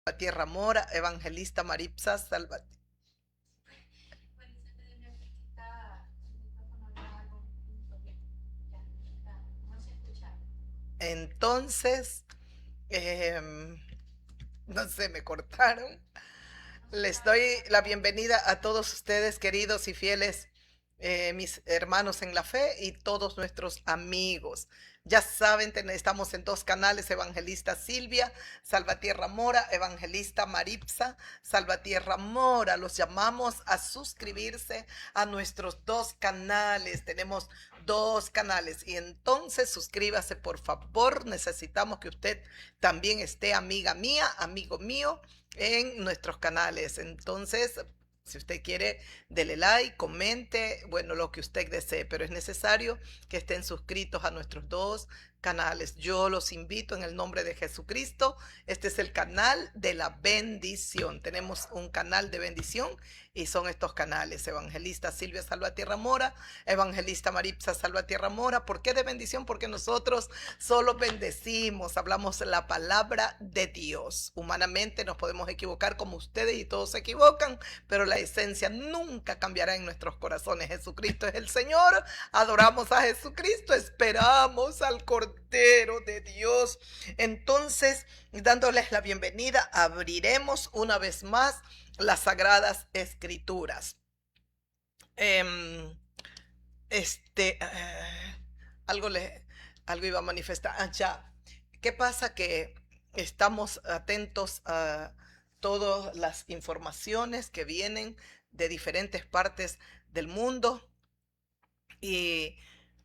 Salvatierra Mora, Evangelista Maritza Salvatierra. Entonces, em, no sé, me cortaron. Les doy la bienvenida a todos ustedes, queridos y fieles, mis hermanos en la fe y todos nuestros amigos. Ya saben, estamos en dos canales: Evangelista Silvia Salvatierra Mora, Evangelista Maritza Salvatierra Mora. Los llamamos a suscribirse a nuestros dos canales. Tenemos dos canales y entonces suscríbase, por favor. Necesitamos que usted también esté, amiga mía, amigo mío, en nuestros canales. Entonces, si usted quiere, dele like, comente, bueno, lo que usted desee, pero es necesario que estén suscritos a nuestros dos canales. Yo los invito en el nombre de Jesucristo. Este es el canal de la bendición. Tenemos un canal de bendición y son estos canales: Evangelista Silvia Salvatierra Mora, Evangelista Maritza Salvatierra Mora. ¿Por qué de bendición? Porque nosotros solo bendecimos, hablamos la palabra de Dios. Humanamente nos podemos equivocar como ustedes y todos se equivocan, pero la esencia nunca cambiará en nuestros corazones. Jesucristo es el Señor, adoramos a Jesucristo, esperamos al Cordero de Dios. Entonces, dándoles la bienvenida, abriremos una vez más las Sagradas Escrituras. Este, algo le, algo iba a manifestar. Ya. ¿Qué pasa? Que estamos atentos a todas las informaciones que vienen de diferentes partes del mundo y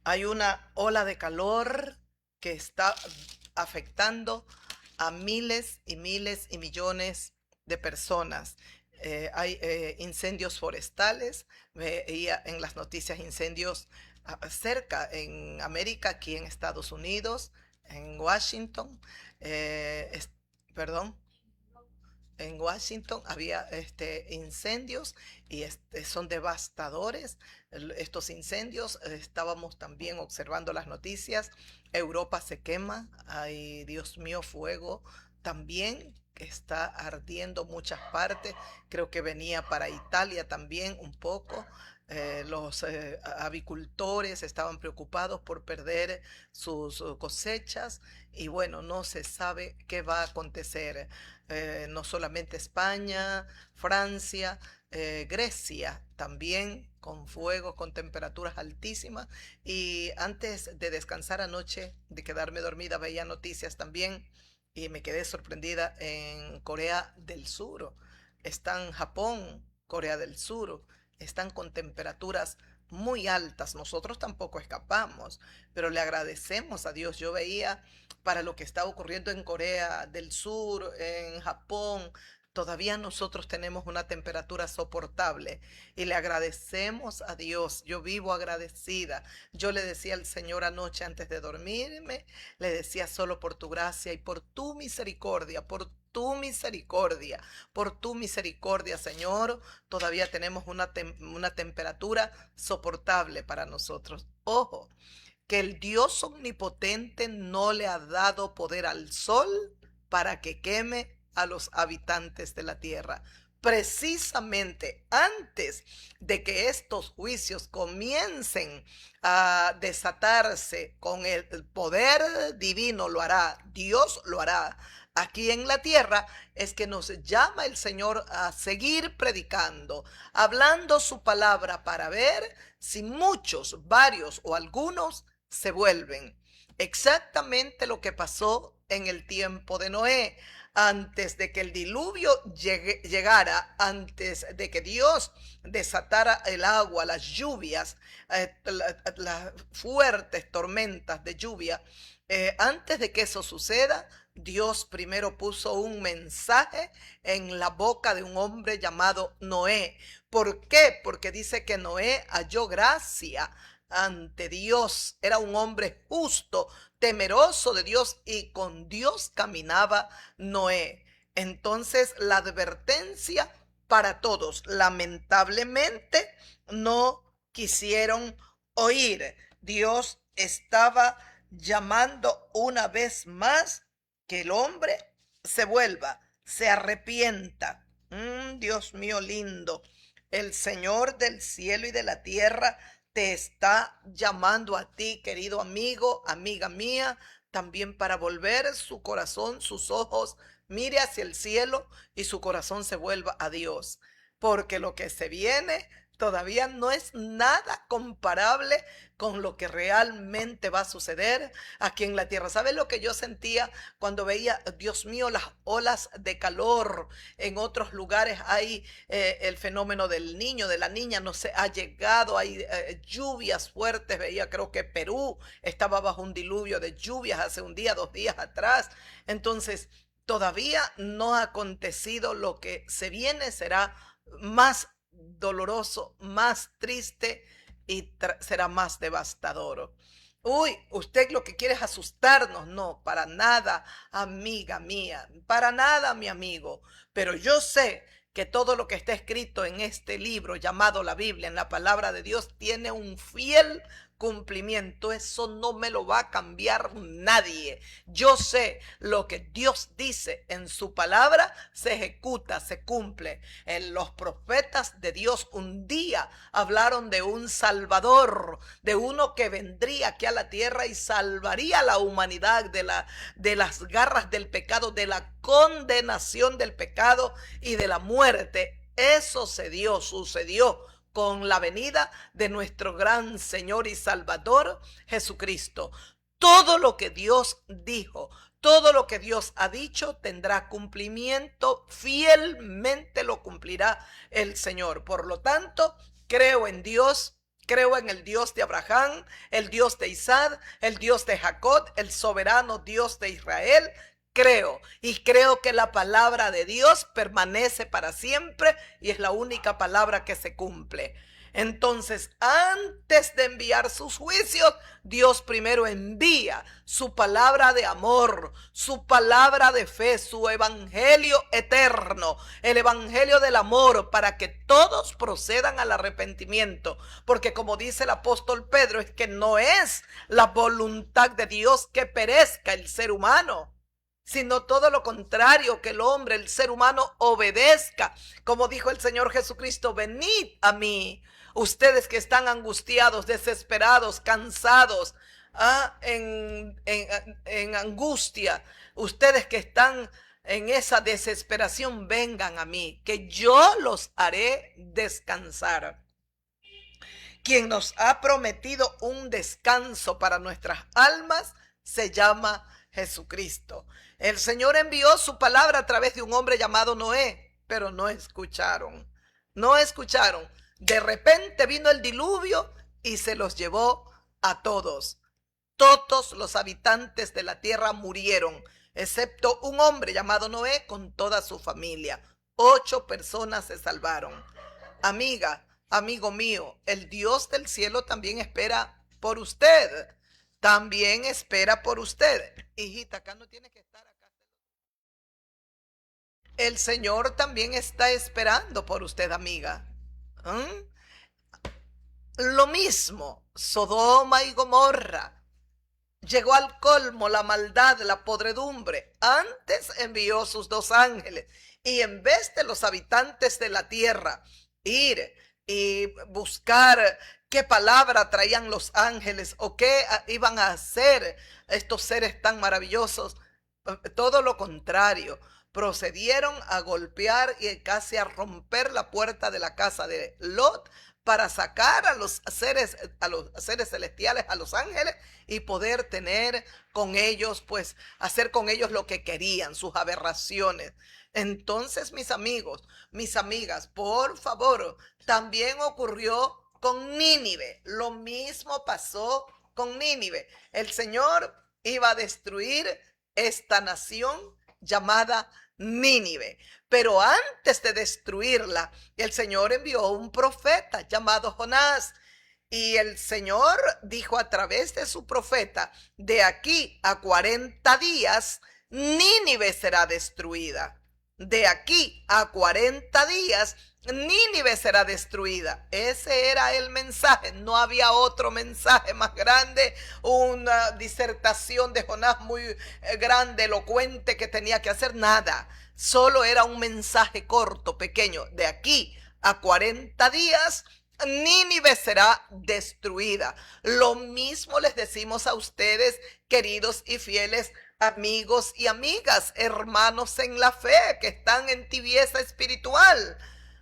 hay una ola de calor que está afectando a miles y miles y millones de personas. Hay incendios forestales, veía en las noticias incendios cerca en América, aquí en Estados Unidos, en Washington, perdón, en Washington había incendios y son devastadores. Estos incendios, estábamos también observando las noticias. Europa se quema, ay Dios mío, fuego también que está ardiendo muchas partes. Creo que venía para Italia también un poco. Los avicultores estaban preocupados por perder sus cosechas y bueno, no se sabe qué va a acontecer. No solamente España, Francia, Grecia también con fuego, con temperaturas altísimas. Y antes de descansar anoche, de quedarme dormida, veía noticias también y me quedé sorprendida en Corea del Sur. Están Japón, Corea del Sur, están con temperaturas muy altas. Nosotros tampoco escapamos, pero le agradecemos a Dios. Yo veía para lo que está ocurriendo en Corea del Sur, en Japón. Todavía nosotros tenemos una temperatura soportable y le agradecemos a Dios. Yo vivo agradecida. Yo le decía al Señor anoche antes de dormirme, le decía: solo por tu gracia y por tu misericordia, por tu misericordia, Señor, todavía tenemos una temperatura soportable para nosotros. Ojo, que el Dios omnipotente no le ha dado poder al sol para que queme a los habitantes de la tierra. Precisamente antes de que estos juicios comiencen a desatarse con el poder divino, lo hará, Dios lo hará aquí en la tierra. Es que nos llama el Señor a seguir predicando, hablando su palabra, para ver si muchos, varios o algunos se vuelven. Exactamente lo que pasó en el tiempo de Noé. Antes de que el diluvio llegara, antes de que Dios desatara el agua, las lluvias, las fuertes tormentas de lluvia, antes de que eso suceda, Dios primero puso un mensaje en la boca de un hombre llamado Noé. ¿Por qué? Porque dice que Noé halló gracia ante Dios. Era un hombre justo, temeroso de Dios, y con Dios caminaba Noé. Entonces, la advertencia para todos, lamentablemente, no quisieron oír. Dios estaba llamando una vez más que el hombre se vuelva. se arrepienta. Dios mío lindo, el Señor del cielo y de la tierra te está llamando a ti, querido amigo, amiga mía, también para volver su corazón, sus ojos, mire hacia el cielo y su corazón se vuelva a Dios. Porque lo que se viene todavía no es nada comparable con lo que realmente va a suceder aquí en la tierra. ¿Sabes lo que yo sentía cuando veía, Dios mío, las olas de calor? En otros lugares hay el fenómeno del niño, de la niña, no sé, ha llegado, hay lluvias fuertes. Veía, creo que Perú estaba bajo un diluvio de lluvias hace un día, 2 días atrás. Entonces, todavía no ha acontecido. Lo que se viene será más doloroso, más triste y será más devastador. Uy, usted lo que quiere es asustarnos. No, para nada, amiga mía, para nada, mi amigo. Pero yo sé que todo lo que está escrito en este libro llamado la Biblia, en la palabra de Dios, tiene un fiel cumplimiento. Eso no me lo va a cambiar nadie. Yo sé lo que Dios dice en su palabra se ejecuta, se cumple. Los profetas de Dios un día hablaron de un Salvador, de uno que vendría aquí a la tierra y salvaría a la humanidad de las garras del pecado, de la condenación del pecado y de la muerte. Eso sucedió con la venida de nuestro gran Señor y Salvador Jesucristo. Todo lo que Dios dijo, todo lo que Dios ha dicho tendrá cumplimiento, fielmente lo cumplirá el Señor. Por lo tanto, creo en Dios. Creo en el Dios de Abraham, el Dios de Isaac, el Dios de Jacob, el soberano Dios de Israel. Creo y creo que la palabra de Dios permanece para siempre y es la única palabra que se cumple. Entonces, antes de enviar sus juicios, Dios primero envía su palabra de amor, su palabra de fe, su evangelio eterno, el evangelio del amor, para que todos procedan al arrepentimiento. Porque como dice el apóstol Pedro, es que no es la voluntad de Dios que perezca el ser humano, sino todo lo contrario, que el hombre, el ser humano, obedezca. Como dijo el Señor Jesucristo, venid a mí, ustedes que están angustiados, desesperados, cansados, en angustia, ustedes que están en esa desesperación, vengan a mí, que yo los haré descansar. Quien nos ha prometido un descanso para nuestras almas se llama Jesucristo. El Señor envió su palabra a través de un hombre llamado Noé, pero no escucharon. No escucharon. De repente vino el diluvio y se los llevó a todos. Todos los habitantes de la tierra murieron, excepto un hombre llamado Noé con toda su familia. 8 personas se salvaron. Amiga, amigo mío, el Dios del cielo también espera por usted. También espera por usted. Hijita, acá no tiene que estar acá. El Señor también está esperando por usted, amiga. Lo mismo, Sodoma y Gomorra. Llegó al colmo la maldad, la podredumbre. Antes envió sus 2 ángeles y en vez de los habitantes de la tierra ir y buscar qué palabra traían los ángeles o qué iban a hacer estos seres tan maravillosos, todo lo contrario, procedieron a golpear y casi a romper la puerta de la casa de Lot para sacar a los seres celestiales, a los ángeles, y poder tener con ellos, pues hacer con ellos lo que querían, sus aberraciones. Entonces, mis amigos, mis amigas, por favor, también ocurrió con Nínive. Lo mismo pasó con Nínive. El Señor iba a destruir esta nación llamada Nínive. Pero antes de destruirla, el Señor envió un profeta llamado Jonás. Y el Señor dijo a través de su profeta, de aquí a 40 días, Nínive será destruida. de aquí a 40 días, Nínive será destruida. Ese era el mensaje. No había otro mensaje más grande, una disertación de Jonás muy grande, elocuente que tenía que hacer. Nada. Solo era un mensaje corto, pequeño. De aquí a 40 días, Nínive será destruida. Lo mismo les decimos a ustedes, queridos y fieles amigos y amigas, hermanos en la fe que están en tibieza espiritual.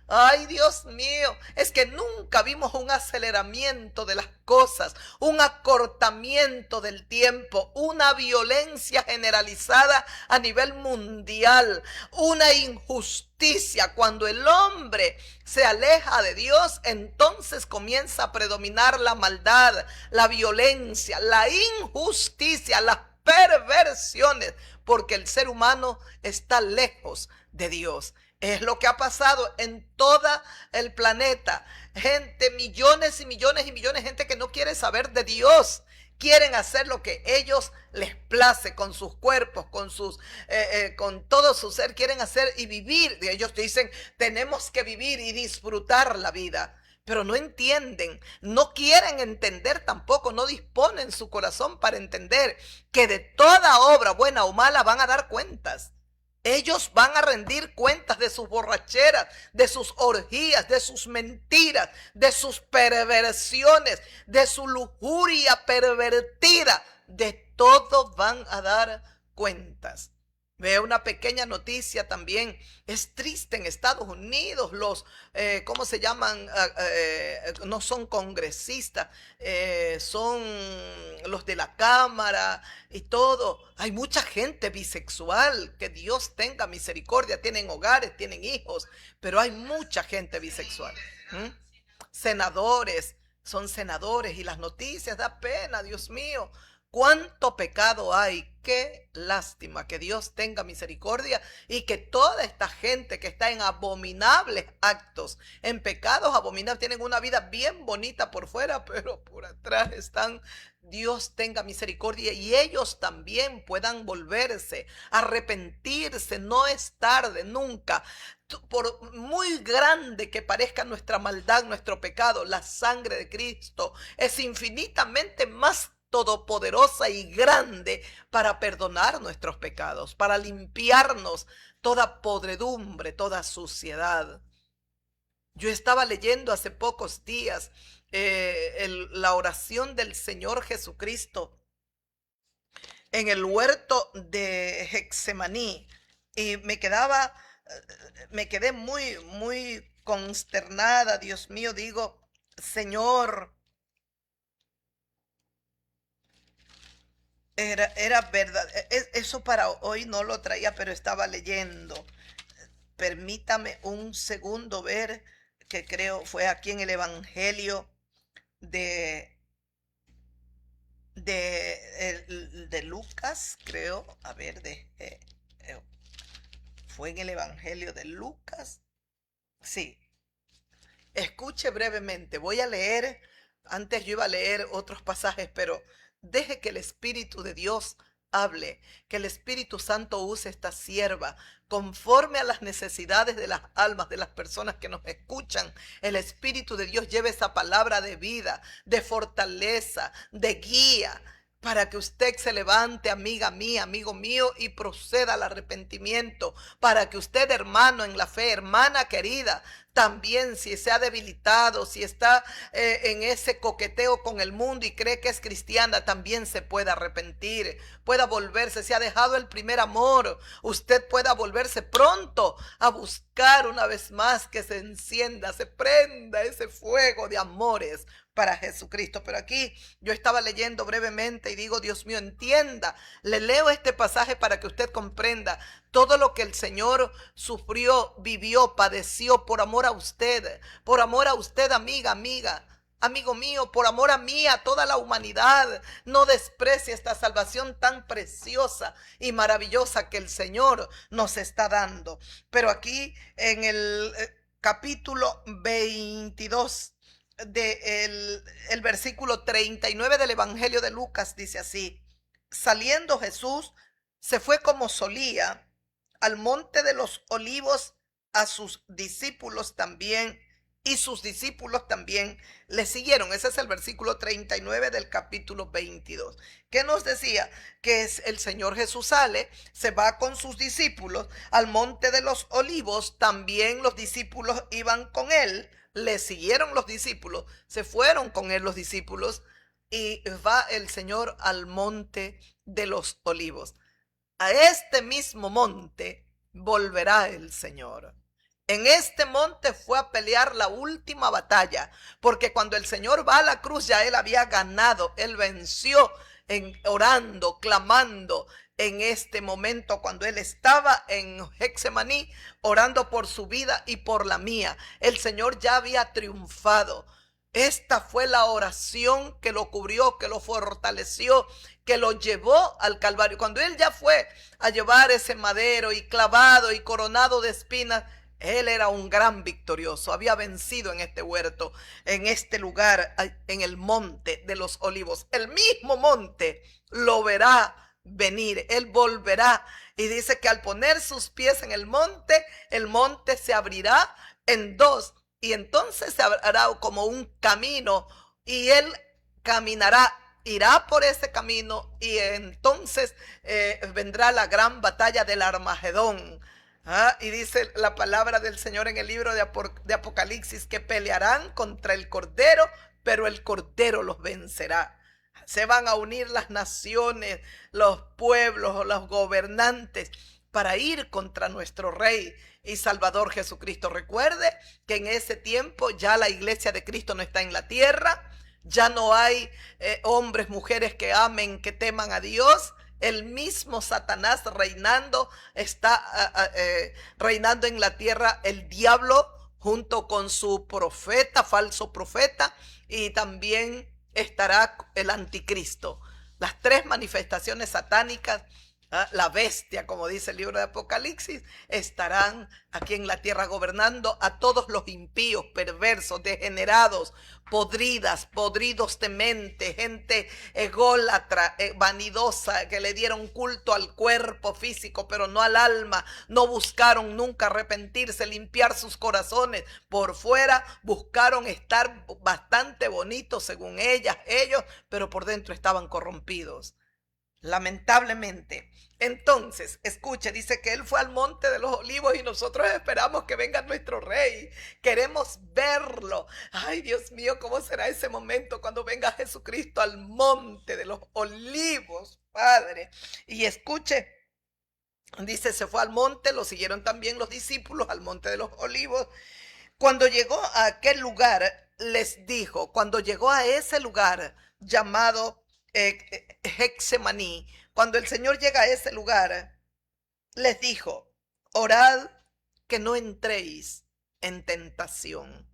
Ay, Dios mío, es que nunca vimos un aceleramiento de las cosas, un acortamiento del tiempo, una violencia generalizada a nivel mundial, una injusticia. Cuando el hombre se aleja de Dios, entonces comienza a predominar la maldad, la violencia, la injusticia, las perversiones, porque el ser humano está lejos de Dios. Es lo que ha pasado en todo el planeta. Gente, millones y millones y millones de gente que no quiere saber de Dios. Quieren hacer lo que ellos les place con sus cuerpos, con todo su ser. Quieren hacer y vivir. Y ellos dicen, tenemos que vivir y disfrutar la vida. Pero no entienden, no quieren entender tampoco, no disponen su corazón para entender que de toda obra, buena o mala, van a dar cuentas. Ellos van a rendir cuentas de sus borracheras, de sus orgías, de sus mentiras, de sus perversiones, de su lujuria pervertida. De todo van a dar cuentas. Veo una pequeña noticia también. Es triste en Estados Unidos. ¿Cómo se llaman? No son congresistas, son los de la Cámara y todo. Hay mucha gente bisexual. Que Dios tenga misericordia. Tienen hogares, tienen hijos, pero hay mucha gente bisexual. ¿Mm? Senadores, son senadores y las noticias da pena, Dios mío. Cuánto pecado hay, qué lástima, que Dios tenga misericordia y que toda esta gente que está en abominables actos, en pecados abominables, tienen una vida bien bonita por fuera, pero por atrás están. Dios tenga misericordia y ellos también puedan volverse, arrepentirse. No es tarde nunca. Por muy grande que parezca nuestra maldad, nuestro pecado, la sangre de Cristo es infinitamente más todopoderosa y grande para perdonar nuestros pecados, para limpiarnos toda podredumbre, toda suciedad. Yo estaba leyendo hace pocos días la oración del Señor Jesucristo en el huerto de Getsemaní y me quedé muy, muy consternada. Dios mío, digo, Señor, era verdad. Eso para hoy no lo traía, pero estaba leyendo. Permítame un segundo ver, que creo fue aquí en el Evangelio de, de Lucas, creo. A ver, fue en el Evangelio de Lucas. Sí, escuche brevemente. Voy a leer, antes yo iba a leer otros pasajes, pero deje que el Espíritu de Dios hable, que el Espíritu Santo use esta sierva conforme a las necesidades de las almas de las personas que nos escuchan. El Espíritu de Dios lleve esa palabra de vida, de fortaleza, de guía, para que usted se levante, amiga mía, amigo mío, y proceda al arrepentimiento, para que usted, hermano en la fe, hermana querida, también, si se ha debilitado, si está en ese coqueteo con el mundo y cree que es cristiana, también se pueda arrepentir, pueda volverse. Si ha dejado el primer amor, usted pueda volverse pronto a buscar una vez más, que se encienda, se prenda ese fuego de amores para Jesucristo. Pero aquí yo estaba leyendo brevemente y digo, Dios mío, entienda. Le leo este pasaje para que usted comprenda todo lo que el Señor sufrió, vivió, padeció por amor a usted, amiga, amigo mío, por amor a mí, a toda la humanidad. No desprecie esta salvación tan preciosa y maravillosa que el Señor nos está dando. Pero aquí en el capítulo 22, el versículo 39 del Evangelio de Lucas, dice así: saliendo Jesús, se fue como solía al monte de los olivos a sus discípulos también, y sus discípulos también le siguieron. Ese es el versículo 39 del capítulo 22. ¿Qué nos decía? Que es el Señor Jesús sale, se va con sus discípulos al monte de los olivos, también los discípulos iban con él, le siguieron los discípulos, se fueron con él los discípulos, y va el Señor al monte de los olivos. A este mismo monte volverá el Señor. En este monte fue a pelear la última batalla, porque cuando el Señor va a la cruz ya él había ganado, él venció orando, clamando. En este momento, cuando él estaba en Getsemaní, orando por su vida y por la mía, el Señor ya había triunfado. Esta fue la oración que lo cubrió, que lo fortaleció, que lo llevó al Calvario. Cuando él ya fue a llevar ese madero y clavado y coronado de espinas, él era un gran victorioso, había vencido en este huerto, en este lugar, en el monte de los olivos. El mismo monte lo verá venir, él volverá. Y dice que al poner sus pies en el monte se abrirá en dos. Y entonces se hará como un camino y él caminará, irá por ese camino, y entonces vendrá la gran batalla del Armagedón. Y dice la palabra del Señor en el libro de Apocalipsis que pelearán contra el Cordero, pero el Cordero los vencerá. Se van a unir las naciones, los pueblos, los gobernantes, para ir contra nuestro Rey y Salvador Jesucristo. Recuerde que en ese tiempo ya la iglesia de Cristo no está en la tierra, ya no hay hombres, mujeres que amen, que teman a Dios. El mismo Satanás reinando, está reinando en la tierra el diablo junto con su profeta, falso profeta, y también estará el anticristo. Las tres manifestaciones satánicas, la bestia, como dice el libro de Apocalipsis, estarán aquí en la tierra gobernando a todos los impíos, perversos, degenerados, podridos de mente, gente ególatra, vanidosa, que le dieron culto al cuerpo físico, pero no al alma. No buscaron nunca arrepentirse, limpiar sus corazones. Por fuera buscaron estar bastante bonitos según ellos, pero por dentro estaban corrompidos, lamentablemente. Entonces, escuche, dice que él fue al monte de los olivos y nosotros esperamos que venga nuestro Rey. Queremos verlo. Ay, Dios mío, ¿cómo será ese momento cuando venga Jesucristo al monte de los olivos, Padre? Y escuche, dice, se fue al monte, lo siguieron también los discípulos al monte de los olivos. Cuando llegó a aquel lugar, les dijo, cuando llegó a ese lugar llamado Getsemaní, cuando el Señor llega a ese lugar, les dijo, orad que no entréis en tentación.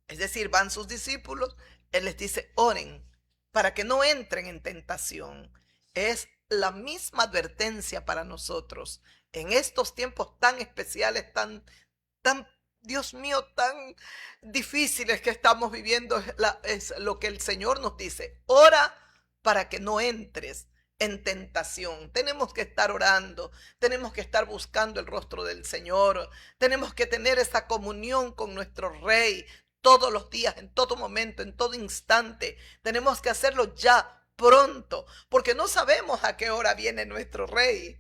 Es decir, van sus discípulos, él les dice, oren para que no entren en tentación. Es la misma advertencia para nosotros en estos tiempos tan especiales, tan Dios mío, tan difíciles que estamos viviendo. Es lo que el Señor nos dice: ora para que no entres en tentación. Tenemos que estar orando, tenemos que estar buscando el rostro del Señor, tenemos que tener esa comunión con nuestro Rey todos los días, en todo momento, en todo instante. Tenemos que hacerlo ya, pronto, porque no sabemos a qué hora viene nuestro Rey.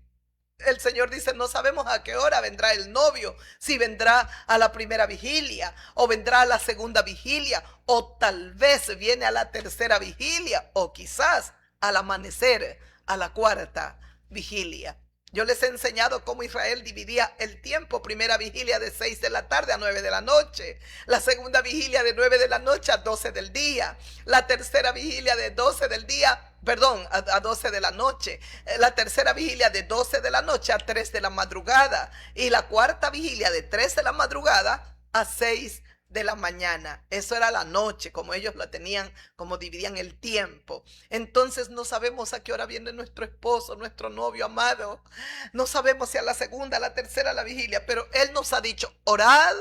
El Señor dice, no sabemos a qué hora vendrá el novio, si vendrá a la primera vigilia, o vendrá a la segunda vigilia, o tal vez viene a la tercera vigilia, o quizás al amanecer, a la cuarta vigilia. Yo les he enseñado cómo Israel dividía el tiempo: primera vigilia de 6 de la tarde a 9 de la noche, la segunda vigilia de 9 de la noche a 12 del día, la tercera vigilia de 12 del día, perdón, a 12 de la noche, la tercera vigilia de 12 de la noche a 3 de la madrugada, y la cuarta vigilia de 3 de la madrugada a 6 de la mañana. Eso era la noche, como ellos la tenían, como dividían el tiempo. Entonces no sabemos a qué hora viene nuestro esposo, nuestro novio amado. No sabemos si a la segunda, a la tercera, a la vigilia, pero Él nos ha dicho, orad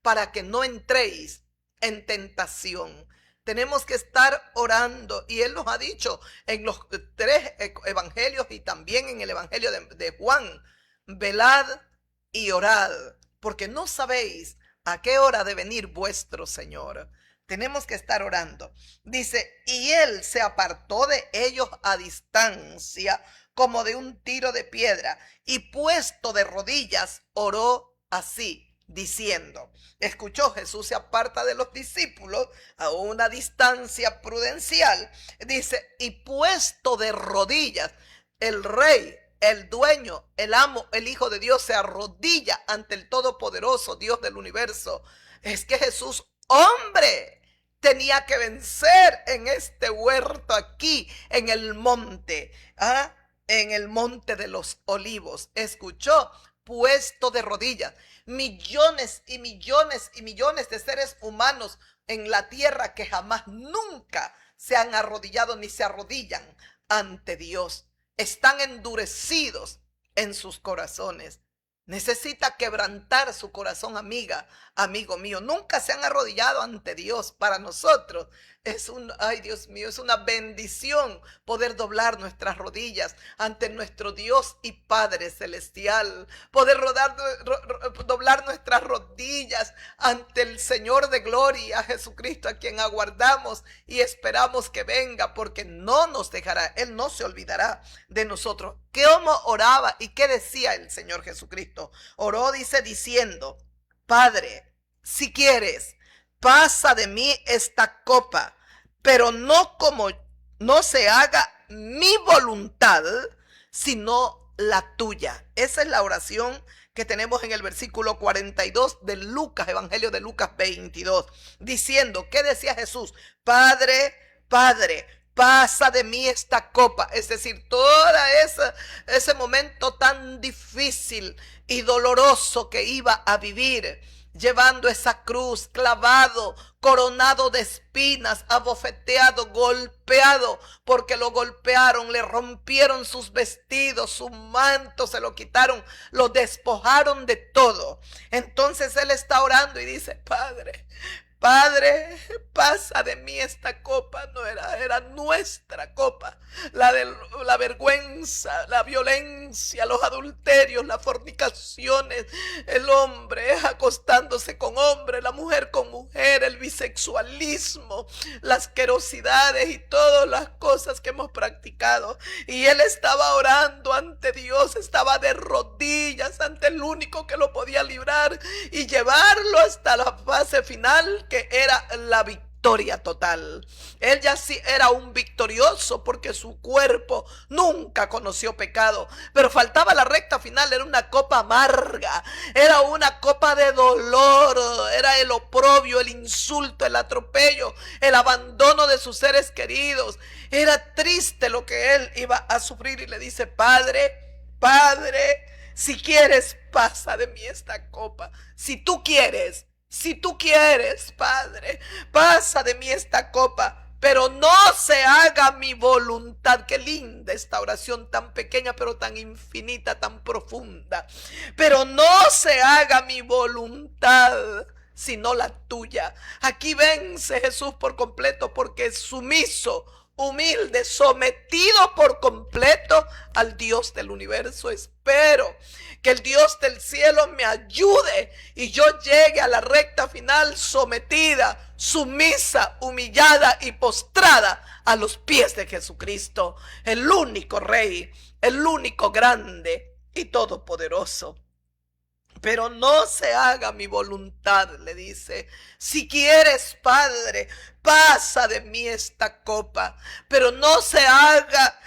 para que no entréis en tentación. Tenemos que estar orando, y Él nos ha dicho en los 3 evangelios y también en el evangelio de Juan: velad y orad, porque no sabéis a qué hora ha de venir vuestro Señor. Tenemos que estar orando. Dice, y él se apartó de ellos a distancia, como de un tiro de piedra, y puesto de rodillas, oró así, diciendo. Escuchó, Jesús se aparta de los discípulos a una distancia prudencial. Dice, y puesto de rodillas, el rey, el dueño, el amo, el Hijo de Dios se arrodilla ante el Todopoderoso Dios del universo. Es que Jesús, hombre, tenía que vencer en este huerto aquí, en el monte, en el monte de los olivos. Escuchó, puesto de rodillas, millones y millones y millones de seres humanos en la tierra que jamás, nunca se han arrodillado ni se arrodillan ante Dios. Están endurecidos en sus corazones. Necesita quebrantar su corazón, amiga, amigo mío. Nunca se han arrodillado ante Dios. Para nosotros es ay Dios mío, es una bendición poder doblar nuestras rodillas ante nuestro Dios y Padre Celestial. Poder doblar nuestras rodillas ante el Señor de gloria, Jesucristo, a quien aguardamos y esperamos que venga, porque no nos dejará, Él no se olvidará de nosotros. ¿Cómo oraba y qué decía el Señor Jesucristo? Oró, dice, diciendo, Padre, si quieres, pasa de mí esta copa, pero no se haga mi voluntad, sino la tuya. Esa es la oración que tenemos en el versículo 42 de Lucas, Evangelio de Lucas 22, diciendo, ¿qué decía Jesús? Padre, Padre, pasa de mí esta copa. Es decir, ese momento tan difícil y doloroso que iba a vivir, llevando esa cruz, clavado, coronado de espinas, abofeteado, golpeado, porque lo golpearon, le rompieron sus vestidos, su manto, se lo quitaron, lo despojaron de todo. Entonces él está orando y dice, Padre, Padre, pasa de mí esta copa. No era nuestra copa, la de la vergüenza, la violencia, los adulterios, las fornicaciones, el hombre acostándose con hombre, la mujer con mujer, el bisexualismo, las asquerosidades y todas las cosas que hemos practicado. Y él estaba orando ante Dios, estaba de rodillas ante el único que lo podía librar y llevarlo hasta la fase final, que era la victoria total. Él ya sí era un victorioso, porque su cuerpo nunca conoció pecado, pero faltaba la recta final. Era una copa amarga, era una copa de dolor, era el oprobio, el insulto, el atropello, el abandono de sus seres queridos. Era triste lo que él iba a sufrir, y le dice, Padre, Padre, si quieres, pasa de mí esta copa. Si tú quieres, Padre, pasa de mí esta copa, pero no se haga mi voluntad. Qué linda esta oración, tan pequeña pero tan infinita, tan profunda. Pero no se haga mi voluntad, sino la tuya. Aquí vence Jesús por completo, porque es sumiso, humilde, sometido por completo al Dios del universo. Espero que el Dios del cielo me ayude y yo llegue a la recta final sometida, sumisa, humillada y postrada a los pies de Jesucristo, el único Rey, el único grande y todopoderoso. Pero no se haga mi voluntad, le dice. Si quieres, Padre, pasa de mí esta copa, pero no se haga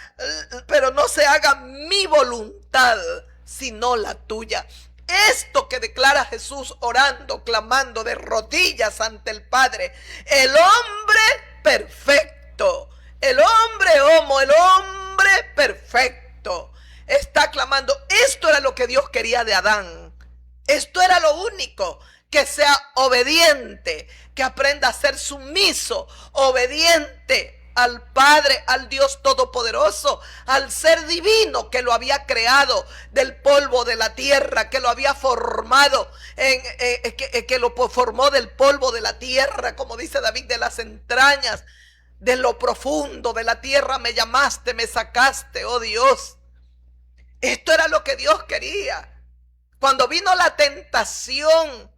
mi voluntad, sino la tuya. Esto que declara Jesús orando, clamando de rodillas ante el Padre, el hombre perfecto, el hombre homo, el hombre perfecto, está clamando. Esto era lo que Dios quería de Adán. Esto era lo único, que sea obediente, que aprenda a ser sumiso, obediente al Padre, al Dios Todopoderoso, al ser divino que lo había creado del polvo de la tierra, que lo había formado, que lo formó del polvo de la tierra, como dice David, de las entrañas, de lo profundo de la tierra me llamaste, me sacaste, oh Dios. Esto era lo que Dios quería. Cuando vino la tentación,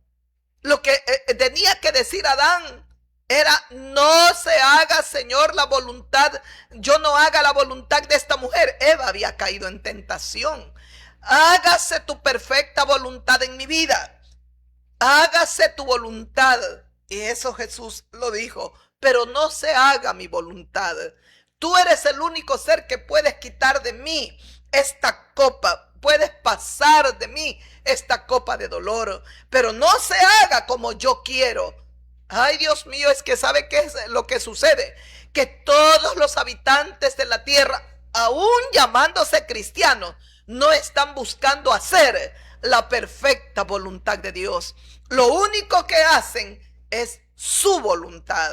lo que tenía que decir Adán era: no se haga, Señor, la voluntad, yo no haga la voluntad de esta mujer. Eva había caído en tentación. Hágase tu perfecta voluntad en mi vida. Hágase tu voluntad. Y eso Jesús lo dijo: pero no se haga mi voluntad. Tú eres el único ser que puedes quitar de mí esta copa. Puedes pasar de mí esta copa de dolor, pero no se haga como yo quiero. Ay, Dios mío, es que ¿sabe qué es lo que sucede? Que todos los habitantes de la tierra, aún llamándose cristianos, no están buscando hacer la perfecta voluntad de Dios. Lo único que hacen es su voluntad.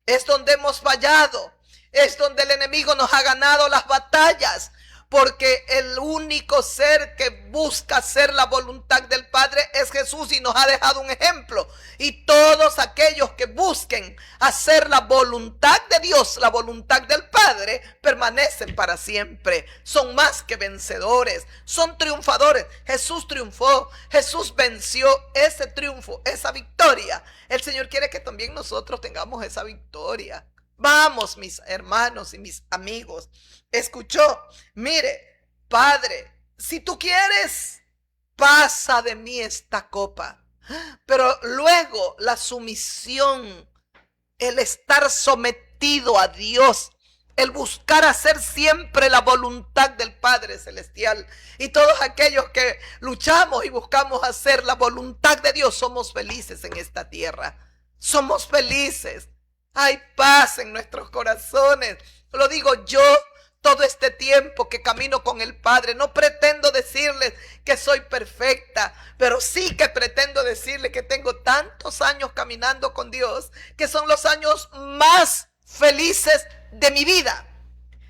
Es donde hemos fallado. Es donde el enemigo nos ha ganado las batallas. Porque el único ser que busca hacer la voluntad del Padre es Jesús, y nos ha dejado un ejemplo. Y todos aquellos que busquen hacer la voluntad de Dios, la voluntad del Padre, permanecen para siempre. Son más que vencedores, son triunfadores. Jesús triunfó, Jesús venció. Ese triunfo, esa victoria, el Señor quiere que también nosotros tengamos esa victoria. Vamos, mis hermanos y mis amigos. Escuchó: mire, Padre, si tú quieres, pasa de mí esta copa. Pero luego la sumisión, el estar sometido a Dios, el buscar hacer siempre la voluntad del Padre Celestial. Y todos aquellos que luchamos y buscamos hacer la voluntad de Dios, somos felices en esta tierra. Somos felices. Hay paz en nuestros corazones. Lo digo yo, todo este tiempo que camino con el Padre. No pretendo decirles que soy perfecta, pero sí que pretendo decirles que tengo tantos años caminando con Dios, que son los años más felices de mi vida.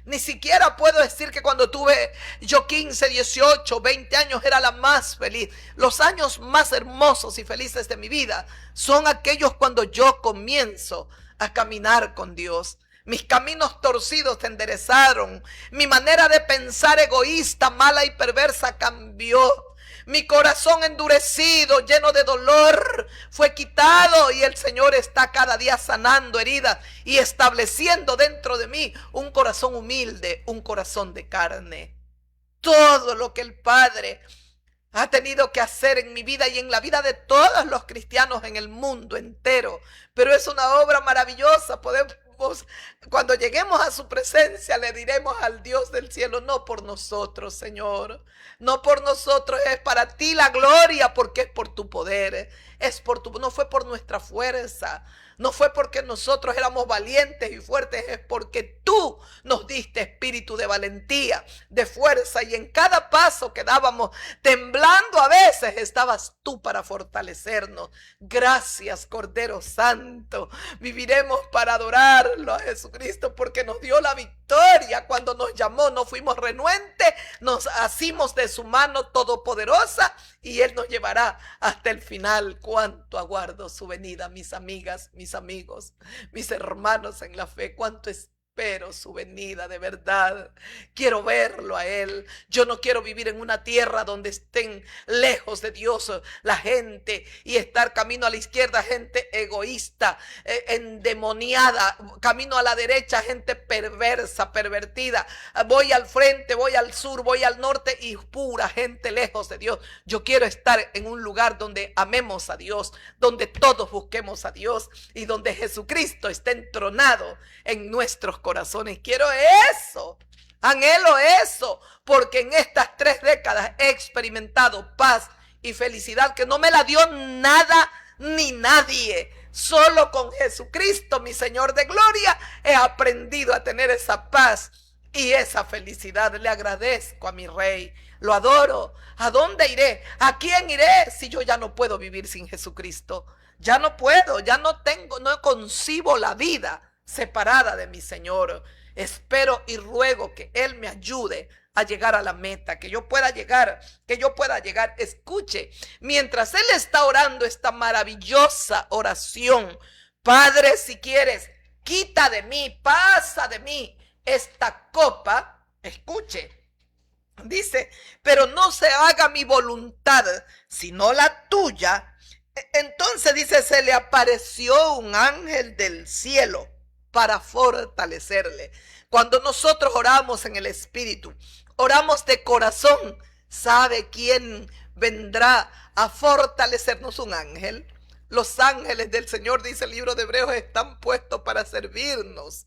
Ni siquiera puedo decir que cuando tuve yo 15, 18, 20 años era la más feliz. Los años más hermosos y felices de mi vida son aquellos cuando yo comienzo a caminar con Dios. Mis caminos torcidos se enderezaron. Mi manera de pensar egoísta, mala y perversa cambió. Mi corazón endurecido, lleno de dolor, fue quitado, y el Señor está cada día sanando heridas y estableciendo dentro de mí un corazón humilde, un corazón de carne. Todo lo que el Padre ha tenido que hacer en mi vida y en la vida de todos los cristianos en el mundo entero, pero es una obra maravillosa. Podemos, cuando lleguemos a su presencia, le diremos al Dios del cielo: no por nosotros, Señor, no por nosotros, es para ti la gloria, porque es por tu poder, es por tu, no fue por nuestra fuerza, no fue porque nosotros éramos valientes y fuertes, es porque tú nos diste espíritu de valentía, de fuerza, y en cada paso que dábamos, temblando a veces, estabas tú para fortalecernos. Gracias, Cordero Santo. Viviremos para adorarlo a Jesucristo, porque nos dio la victoria. Cuando nos llamó, no fuimos renuentes, nos asimos de su mano todopoderosa, y Él nos llevará hasta el final. Cuánto aguardo su venida, mis amigas, mis amigos, mis hermanos en la fe. Cuánto espero su venida, de verdad. Quiero verlo a Él. Yo no quiero vivir en una tierra donde estén lejos de Dios la gente, y estar camino a la izquierda gente egoísta, endemoniada, camino a la derecha gente perversa, pervertida. Voy al frente, voy al sur, voy al norte, y pura gente lejos de Dios. Yo quiero estar en un lugar donde amemos a Dios, donde todos busquemos a Dios, y donde Jesucristo esté entronado en nuestros corazones. Quiero eso, anhelo eso, porque en estas 3 décadas he experimentado paz y felicidad que no me la dio nada ni nadie. Solo con Jesucristo, mi Señor de gloria, he aprendido a tener esa paz y esa felicidad. Le agradezco a mi Rey, lo adoro. ¿A dónde iré? ¿A quién iré si yo ya no puedo vivir sin Jesucristo? Ya no puedo, ya no tengo, no concibo la vida separada de mi Señor. Espero y ruego que Él me ayude a llegar a la meta, que yo pueda llegar, Escuche, mientras Él está orando esta maravillosa oración: Padre, si quieres, quita de mí, pasa de mí esta copa. Escuche, Dice, pero no se haga mi voluntad, sino la tuya. Entonces dice, se le apareció un ángel del cielo para fortalecerle. Cuando nosotros oramos en el Espíritu, oramos de corazón, ¿sabe quién vendrá a fortalecernos? Un ángel. Los ángeles del Señor, dice el libro de Hebreos, están puestos para servirnos.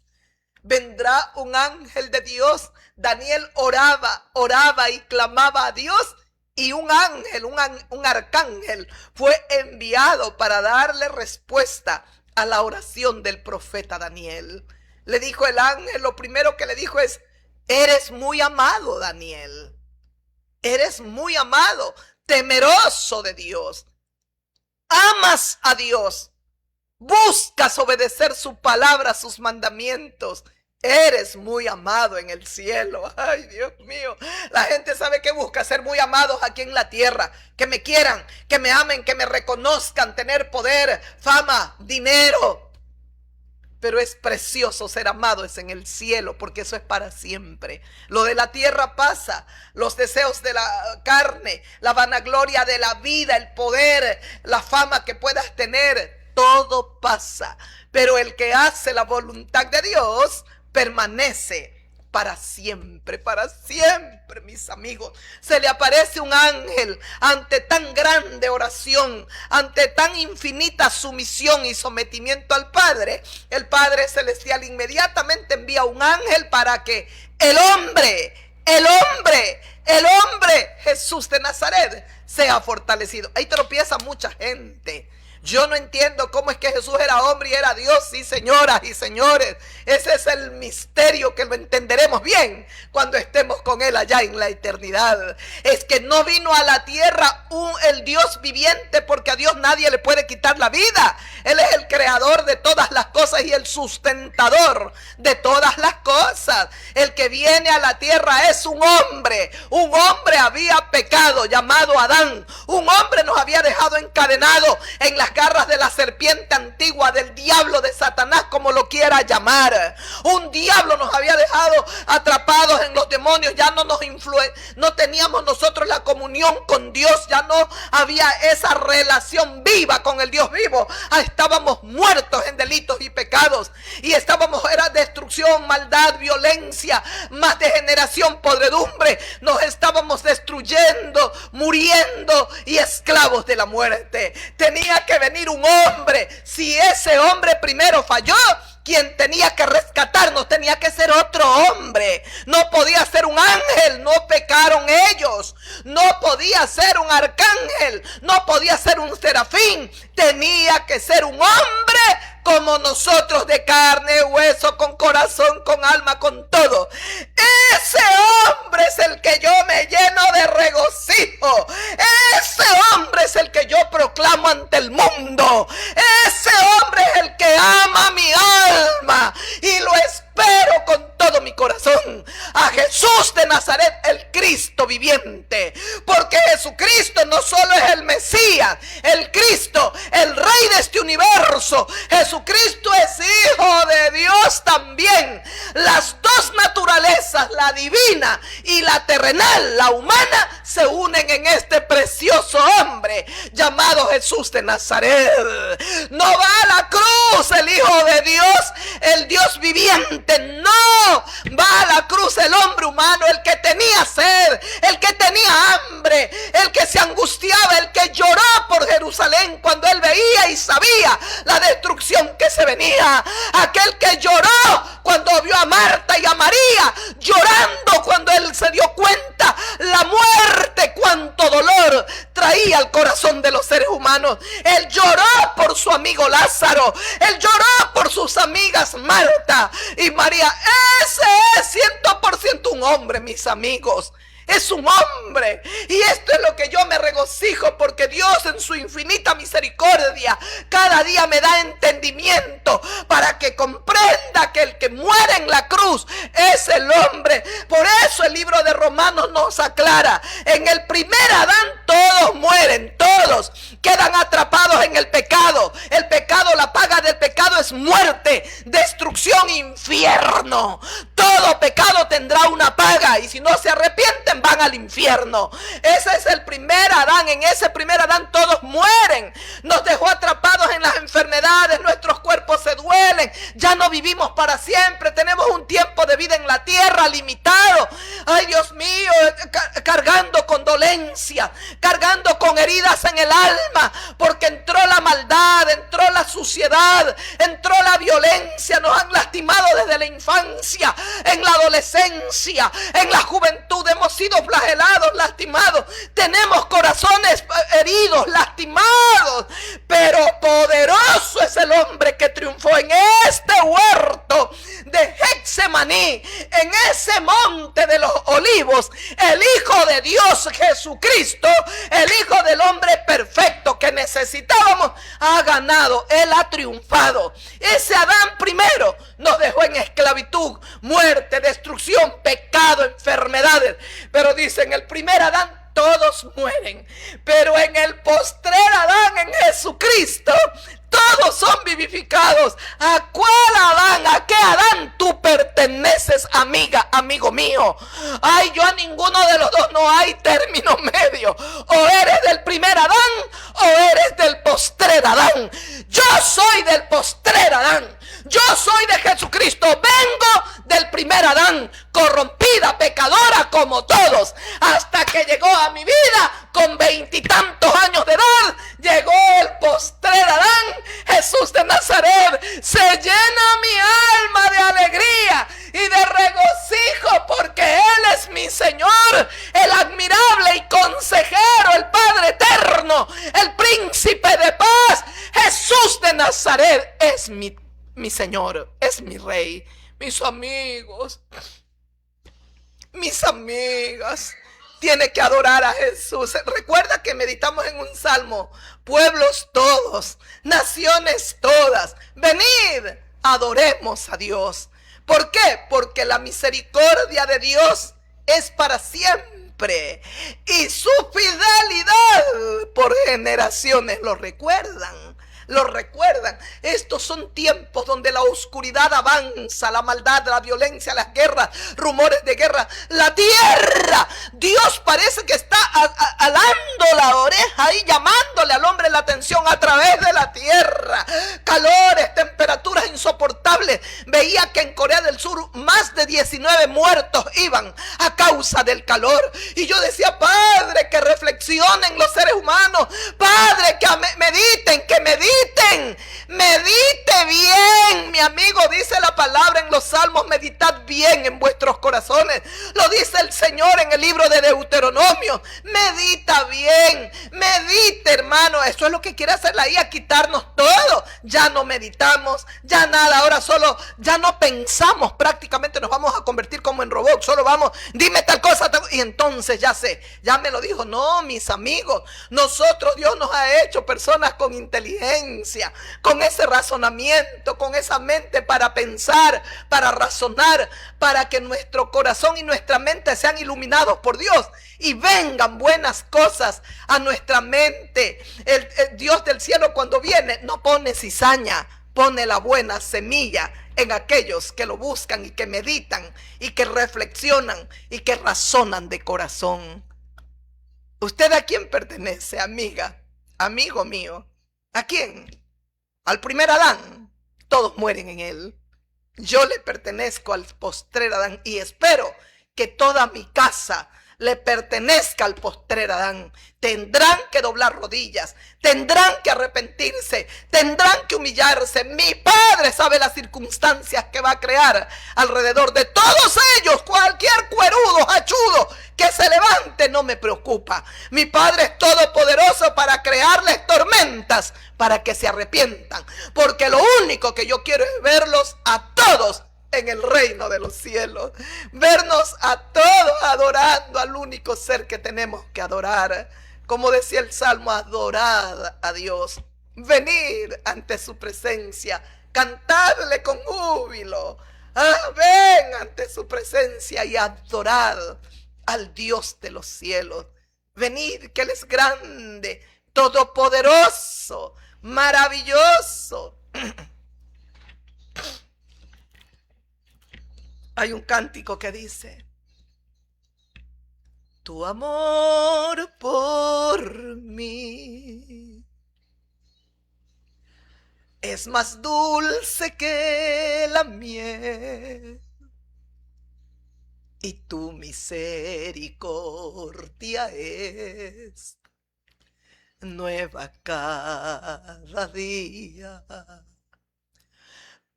Vendrá un ángel de Dios. Daniel oraba y clamaba a Dios, y un ángel, un arcángel fue enviado para darle respuesta a la oración del profeta Daniel. Le dijo el ángel, lo primero que le dijo es: eres muy amado, Daniel. Eres muy amado, temeroso de Dios. Amas a Dios. Buscas obedecer su palabra, sus mandamientos. Eres muy amado en el cielo. Ay, Dios mío. La gente sabe que busca ser muy amados aquí en la tierra. Que me quieran, que me amen, que me reconozcan, tener poder, fama, dinero. Pero es precioso ser amado, es en el cielo, porque eso es para siempre. Lo de la tierra pasa, los deseos de la carne, la vanagloria de la vida, el poder, la fama que puedas tener, todo pasa. Pero el que hace la voluntad de Dios permanece para siempre, mis amigos. Se le aparece un ángel ante tan grande oración, ante tan infinita sumisión y sometimiento al Padre. El Padre Celestial inmediatamente envía un ángel para que el hombre, Jesús de Nazaret, sea fortalecido. Ahí tropieza mucha gente. Yo no entiendo cómo es que Jesús era hombre y era Dios. Sí, señoras y señores, ese es el misterio que lo entenderemos bien cuando estemos con Él allá en la eternidad. Es que no vino a la tierra el Dios viviente, porque a Dios nadie le puede quitar la vida. Él es el creador de todas las cosas y el sustentador de todas las cosas. El que viene a la tierra es un hombre. Un hombre había pecado, llamado Adán. Un hombre nos había dejado encadenado en las garras de la serpiente antigua, del diablo, de Satanás, como lo quiera llamar. Un diablo nos había dejado atrapados en los demonios. Ya no teníamos nosotros la comunión con Dios. Ya no había esa relación viva con el Dios vivo. Estábamos muertos en delitos y pecados. Y era destrucción, maldad, violencia, más degeneración, podredumbre. Nos estábamos destruyendo, muriendo y esclavos de la muerte. Tenía que venir un hombre. Si ese hombre primero falló, quien tenía que rescatarnos tenía que ser otro hombre. No podía ser un ángel, no pecaron ellos. No podía ser un arcángel, no podía ser un serafín. Tenía que ser un hombre como nosotros, de carne, hueso, con corazón, con alma, con todo. Ese hombre es el que yo me lleno de regocijo. Ese hombre es el que yo proclamo ante el mundo. Ese hombre es el que ama mi alma y lo espero con todo mi corazón. A Jesús de Nazaret, el Cristo viviente. Porque Jesucristo no solo es el Mesías, el Cristo, el Rey de este universo. Jesucristo es Hijo de Dios también. Las dos naturalezas, la divina y la terrenal, la humana, se unen en este precioso hombre llamado Jesús de Nazaret. No va a la cruz el Hijo de Dios, el Dios viviente. No, va a la cruz el hombre humano, el que tenía sed, el que tenía hambre, el que se angustiaba, el que lloró por Jerusalén cuando él veía y sabía la destrucción que se venía. Aquel que lloró cuando vio a Marta y a María llorando cuando él se dio cuenta la muerte, cuánto dolor traía al corazón de los seres humanos. Él lloró por su amigo Lázaro, él lloró por sus amigas Marta y María. Ese es 100% un hombre, mis amigos. Es un hombre. Y esto es lo que yo me regocijo, porque Dios en su infinita misericordia cada día me da entendimiento para que comprenda que el que muere en la cruz es el hombre. Por eso el libro de Romanos nos aclara: en el primer Adán todos mueren, todos quedan atrapados en el pecado. El pecado, la paga del pecado es es muerte, destrucción, infierno. Todo pecado tendrá una paga y si no se arrepienten van al infierno. Ese es el primer Adán. En ese primer Adán todos mueren. Nos dejó atrapados en las enfermedades, nuestros cuerpos se duelen, ya no vivimos para siempre, tenemos un tiempo de vida en la tierra limitado. Ay, Dios mío, cargando con dolencia, cargando con heridas en el alma, porque entró la maldad, entró la suciedad, entró la violencia. Nos han lastimado desde la infancia, en la adolescencia, en la juventud. Hemos sido flagelados, lastimados, tenemos corazones heridos, lastimados, pero poderoso es el hombre que triunfó en este huerto de Getsemaní, en ese monte de los olivos. El Hijo de Dios Jesucristo, el Hijo del hombre perfecto que necesitábamos, ha ganado. Él ha triunfado. Ese Adán primero nos dejó en esclavitud, muerte, destrucción, pecado, enfermedades. Pero dice, en el primer Adán todos mueren, pero en el postrer Adán, en Jesucristo, todos son vivificados. ¿A cuál Adán? ¿A qué Adán tú perteneces, amiga, amigo mío? Ay, yo a ninguno de los dos, no hay término medio. O eres del primer Adán o eres del postrer Adán. Yo soy del postrer Adán. Yo soy de Jesucristo. Vengo del primer Adán, corrompida, pecadora como todos, hasta que llegó a mi vida con 20 y tantos años de edad. Llegó el postrer Adán, Jesús de Nazaret. Se llena mi alma de alegría y de regocijo, porque Él es mi Señor, el admirable y consejero, el Padre eterno, el príncipe de paz. Jesús de Nazaret es mi Señor, es mi Rey. Mis amigos, mis amigas, tiene que adorar a Jesús. Recuerda que meditamos en un salmo: pueblos todos, naciones todas, venid, adoremos a Dios. ¿Por qué? Porque la misericordia de Dios es para siempre y su fidelidad por generaciones. Lo recuerdan. Estos son tiempos donde la oscuridad avanza, la maldad, la violencia, las guerras, rumores de guerra. La tierra, Dios parece que está alando la oreja y llamándole al hombre la atención a través de la tierra. Calores, temperaturas insoportables. Veía que en Corea del Sur más de 19 muertos iban a causa del calor. Y yo decía, Padre, que reflexionen los seres humanos. Padre, que medite bien, mi amigo. Dice la palabra en los salmos: meditad bien en vuestros corazones. Lo dice el Señor en el libro de Deuteronomio. Medita bien, medite, hermano. Eso es lo que quiere hacer la IA, quitarnos todo. Ya no meditamos, ya nada. Ahora solo, ya no pensamos. Prácticamente nos vamos a convertir como en robots. Solo vamos, dime tal cosa, y entonces ya sé, ya me lo dijo. No, mis amigos, nosotros, Dios nos ha hecho personas con inteligencia, con ese razonamiento, con esa mente para pensar, para razonar, para que nuestro corazón y nuestra mente sean iluminados por Dios y vengan buenas cosas a nuestra mente. El Dios del cielo, cuando viene, no pone cizaña, pone la buena semilla en aquellos que lo buscan y que meditan y que reflexionan y que razonan de corazón. ¿Usted a quién pertenece, amiga, amigo mío? ¿A quién? Al primer Adán. Todos mueren en él. Yo le pertenezco al postrer Adán y espero que toda mi casa le pertenezca al postrer Adán. Tendrán que doblar rodillas, tendrán que arrepentirse, tendrán que humillarse. Mi Padre sabe las circunstancias que va a crear alrededor de todos ellos. Cualquier cuerudo, hachudo que se levante no me preocupa. Mi Padre es todopoderoso para crearles tormentas para que se arrepientan, porque lo único que yo quiero es verlos a todos en el reino de los cielos, vernos a todos adorando al único ser que tenemos que adorar. Como decía el Salmo: adorad a Dios, venid ante su presencia, cantadle con júbilo. Ven ante su presencia y adorad al Dios de los cielos. Venid, que Él es grande, todopoderoso, maravilloso. Hay un cántico que dice: tu amor por mí es más dulce que la miel, y tu misericordia es nueva cada día.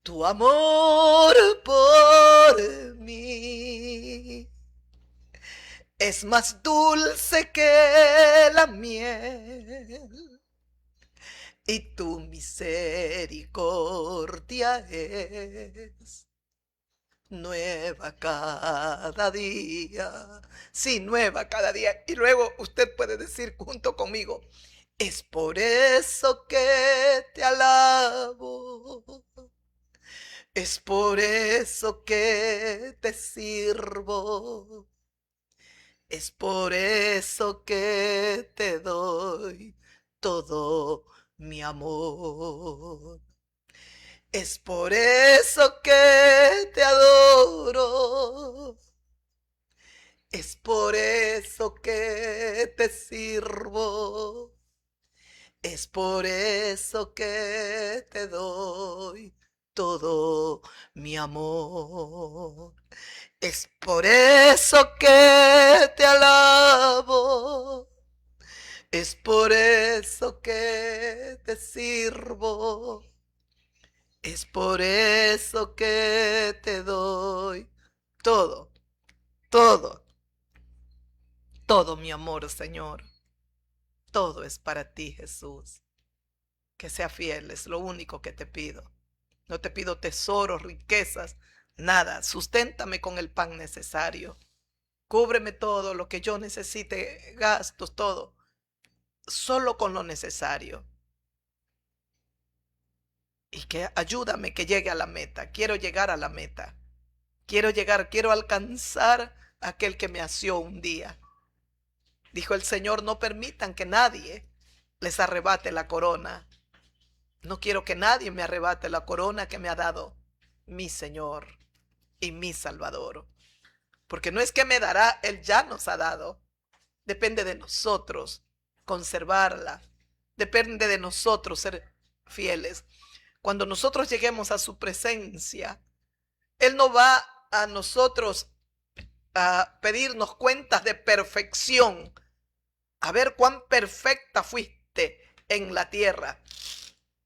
Tu amor por mí es más dulce que la miel, y tu misericordia es nueva cada día. Sí, nueva cada día. Y luego usted puede decir junto conmigo: es por eso que te alabo, es por eso que te sirvo, es por eso que te doy todo mi amor. Es por eso que te adoro, es por eso que te sirvo, es por eso que te doy todo mi amor. Es por eso que te alabo, es por eso que te sirvo, es por eso que te doy todo, todo, todo mi amor, Señor. Todo es para ti, Jesús. Que sea fiel, es lo único que te pido. No te pido tesoros, riquezas, nada. Susténtame con el pan necesario. Cúbreme todo lo que yo necesite, gastos, todo. Solo con lo necesario. Y que ayúdame que llegue a la meta. Quiero llegar a la meta. Quiero alcanzar a aquel que me asió un día. Dijo el Señor: no permitan que nadie les arrebate la corona. No quiero que nadie me arrebate la corona que me ha dado mi Señor y mi Salvador. Porque no es que me dará, Él ya nos ha dado. Depende de nosotros conservarla. Depende de nosotros ser fieles. Cuando nosotros lleguemos a su presencia, Él no va a nosotros a pedirnos cuentas de perfección. A ver cuán perfecta fuiste en la tierra.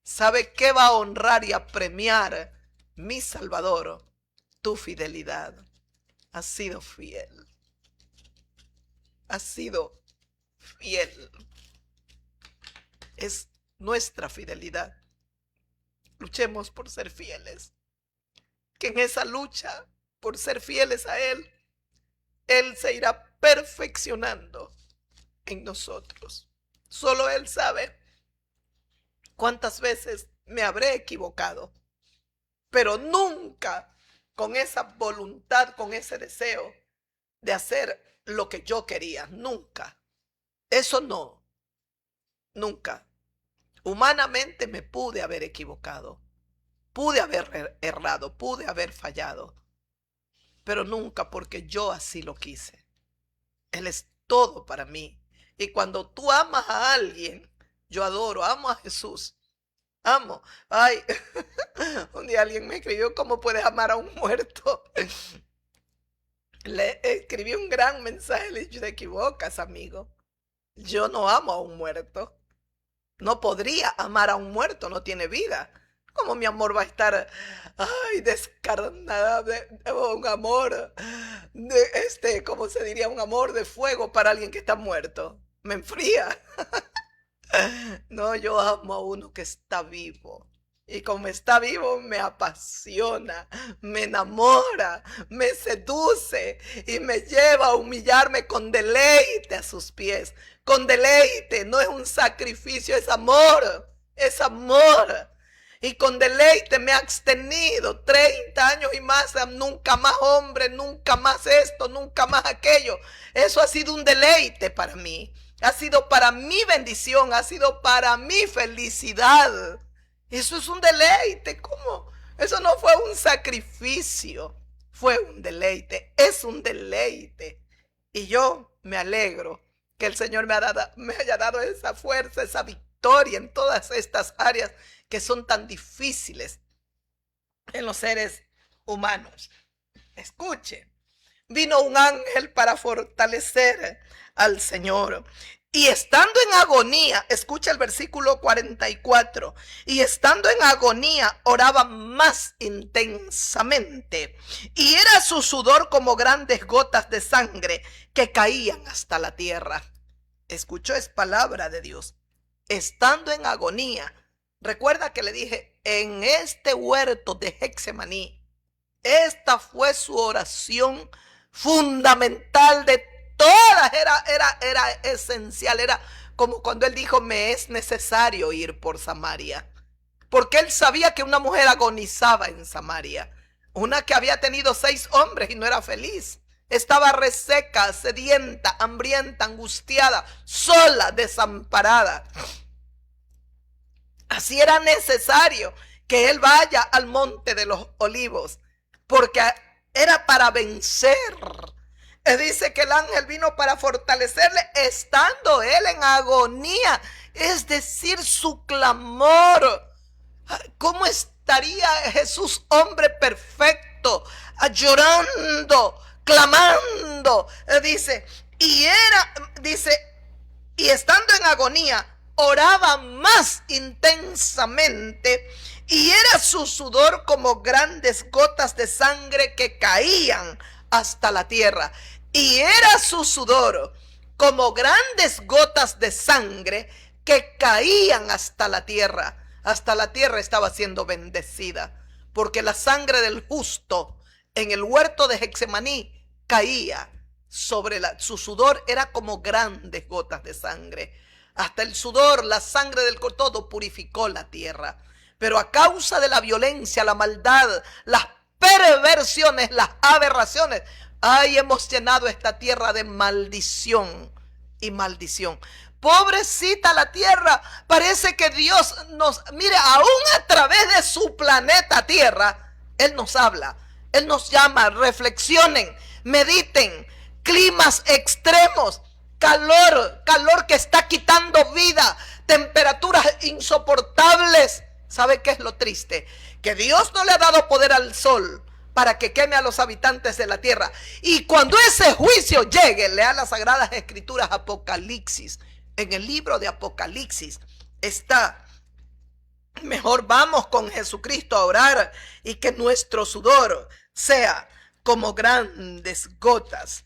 ¿Sabe qué va a honrar y a premiar, mi Salvador? Tu fidelidad. Has sido fiel. Has sido fiel. Es nuestra fidelidad. Luchemos por ser fieles. Que en esa lucha por ser fieles a Él, Él se irá perfeccionando en nosotros. Solo Él sabe cuántas veces me habré equivocado, pero nunca con esa voluntad, con ese deseo de hacer lo que yo quería. Nunca. Eso no. Nunca. Humanamente me pude haber equivocado, pude haber errado, pude haber fallado, pero nunca porque yo así lo quise. Él es todo para mí. Y cuando tú amas a alguien, yo adoro, amo a Jesús. Amo. Ay, un día alguien me escribió: ¿cómo puedes amar a un muerto? Le escribí un gran mensaje, le dije: te equivocas, amigo. Yo no amo a un muerto. No podría amar a un muerto, no tiene vida. ¿Cómo mi amor va a estar, ay, descarnada de un amor ¿cómo se diría? Un amor de fuego para alguien que está muerto? Me enfría. No, yo amo a uno que está vivo. Y como está vivo, me apasiona, me enamora, me seduce y me lleva a humillarme con deleite a sus pies. Con deleite, no es un sacrificio, es amor, es amor. Y con deleite me ha abstenido 30 años y más, nunca más hombre, nunca más esto, nunca más aquello. Eso ha sido un deleite para mí. Ha sido para mi bendición, ha sido para mi felicidad. Eso es un deleite. ¿Cómo? Eso no fue un sacrificio. fue un deleite, es un deleite. Y yo me alegro que el Señor me haya dado esa fuerza, esa victoria en todas estas áreas que son tan difíciles en los seres humanos. Escuche, vino un ángel para fortalecer al Señor. Y estando en agonía, escucha el versículo 44, y estando en agonía oraba más intensamente, y era su sudor como grandes gotas de sangre que caían hasta la tierra. Escuchó, es palabra de Dios. Estando en agonía, recuerda que le dije, en este huerto de Getsemaní, esta fue su oración fundamental de todas, era esencial, era como cuando él dijo, me es necesario ir por Samaria, porque él sabía que una mujer agonizaba en Samaria, una que había tenido 6 hombres y no era feliz, estaba reseca, sedienta, hambrienta, angustiada, sola, desamparada. Así era necesario que él vaya al monte de los olivos, porque era para vencer. Dice que el ángel vino para fortalecerle estando él en agonía, es decir, su clamor. ¿Cómo estaría Jesús, hombre perfecto, llorando, clamando? Dice, y estando en agonía, oraba más intensamente, y era su sudor como grandes gotas de sangre que caían hasta la tierra. Y era su sudor como grandes gotas de sangre que caían hasta la tierra. Hasta la tierra estaba siendo bendecida, porque la sangre del justo en el huerto de Getsemaní caía sobre su sudor, era como grandes gotas de sangre. Hasta el sudor, la sangre del todo purificó la tierra. Pero a causa de la violencia, la maldad, las perversiones, las aberraciones, hemos llenado esta tierra de maldición y maldición. Pobrecita la tierra, parece que Dios mire, aún a través de su planeta Tierra, Él nos habla, Él nos llama, reflexionen, mediten, climas extremos, calor que está quitando vida, temperaturas insoportables. ¿Sabe qué es lo triste? Que Dios no le ha dado poder al sol para que queme a los habitantes de la tierra. Y cuando ese juicio llegue, lea las Sagradas Escrituras, Apocalipsis. En el libro de Apocalipsis está, mejor vamos con Jesucristo a orar y que nuestro sudor sea como grandes gotas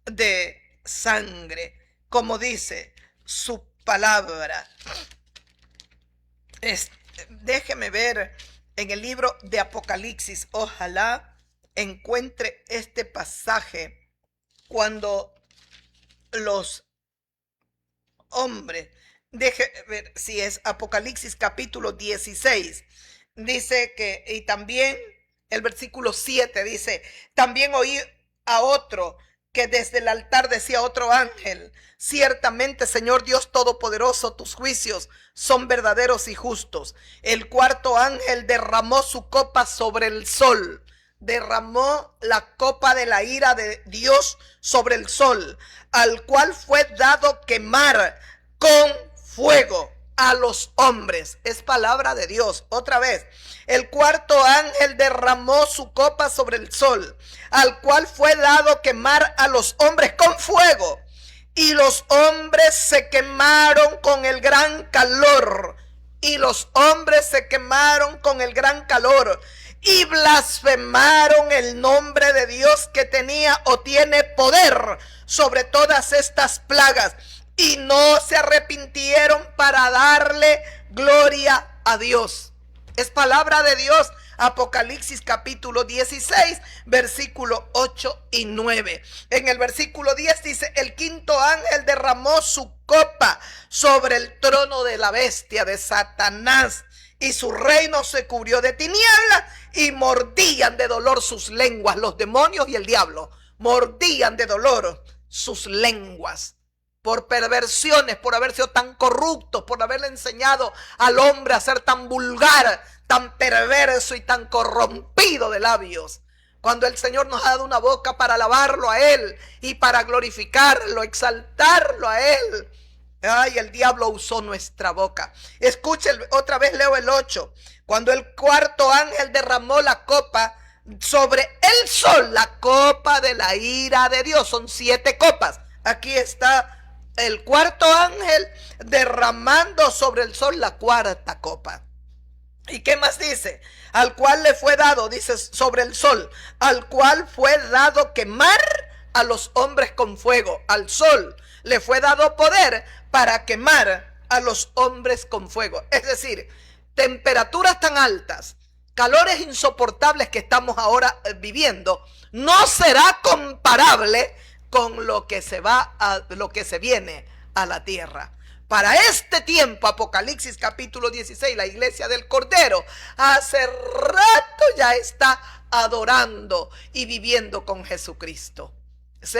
de sangre, como dice su palabra. Déjeme ver en el libro de Apocalipsis, ojalá encuentre este pasaje cuando los hombres, deje ver si es Apocalipsis capítulo 16, dice que, y también el versículo 7 dice, también oí a otro que desde el altar decía a otro ángel, ciertamente, Señor Dios Todopoderoso, tus juicios son verdaderos y justos. El cuarto ángel derramó su copa sobre el sol, derramó la copa de la ira de Dios sobre el sol, al cual fue dado quemar con fuego a los hombres. Es palabra de Dios. Otra vez, el cuarto ángel derramó su copa sobre el sol, al cual fue dado quemar a los hombres con fuego. Y los hombres se quemaron con el gran calor. Y los hombres se quemaron con el gran calor. Y blasfemaron el nombre de Dios que tenía o tiene poder sobre todas estas plagas. Y no se arrepintieron para darle gloria a Dios. Es palabra de Dios. Apocalipsis capítulo 16, versículo 8 y 9. En el versículo 10 dice, el quinto ángel derramó su copa sobre el trono de la bestia, de Satanás, y su reino se cubrió de tinieblas, y mordían de dolor sus lenguas. Los demonios y el diablo mordían de dolor sus lenguas por perversiones, por haber sido tan corruptos, por haberle enseñado al hombre a ser tan vulgar, tan perverso y tan corrompido de labios. Cuando el Señor nos ha dado una boca para alabarlo a Él y para glorificarlo, exaltarlo a Él. Ay, el diablo usó nuestra boca. Escuchen, otra vez leo el 8. Cuando el cuarto ángel derramó la copa sobre el sol, la copa de la ira de Dios. Son 7 copas. Aquí está el cuarto ángel derramando sobre el sol la cuarta copa. ¿Y qué más dice? Al cual le fue dado, dice sobre el sol, al cual fue dado quemar a los hombres con fuego. Al sol le fue dado poder para quemar a los hombres con fuego. Es decir, temperaturas tan altas, calores insoportables que estamos ahora viviendo, no será comparable con lo que se viene a la tierra. Para este tiempo, Apocalipsis capítulo 16, la iglesia del Cordero hace rato ya está adorando y viviendo con Jesucristo.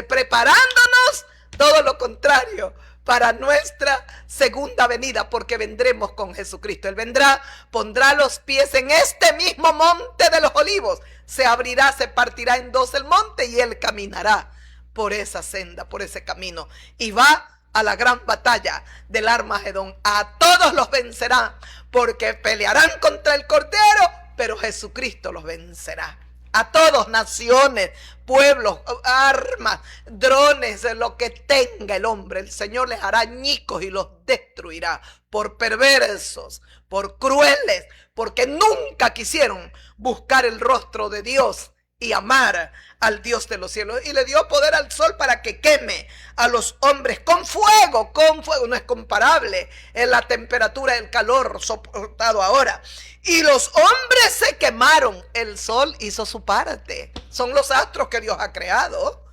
Preparándonos todo lo contrario para nuestra segunda venida, porque vendremos con Jesucristo. Él vendrá, pondrá los pies en este mismo monte de los olivos. Se abrirá, se partirá en dos el monte y él caminará por esa senda, por ese camino. Y va a la gran batalla del Armagedón. A todos los vencerá, porque pelearán contra el Cordero, pero Jesucristo los vencerá. A todos, naciones, pueblos, armas, drones, lo que tenga el hombre, el Señor les hará añicos y los destruirá por perversos, por crueles, porque nunca quisieron buscar el rostro de Dios y amar al Dios de los cielos. Y le dio poder al sol para que queme a los hombres con fuego. Con fuego no es comparable en la temperatura, el calor soportado ahora. Y los hombres se quemaron. El sol hizo su parte. Son los astros que Dios ha creado.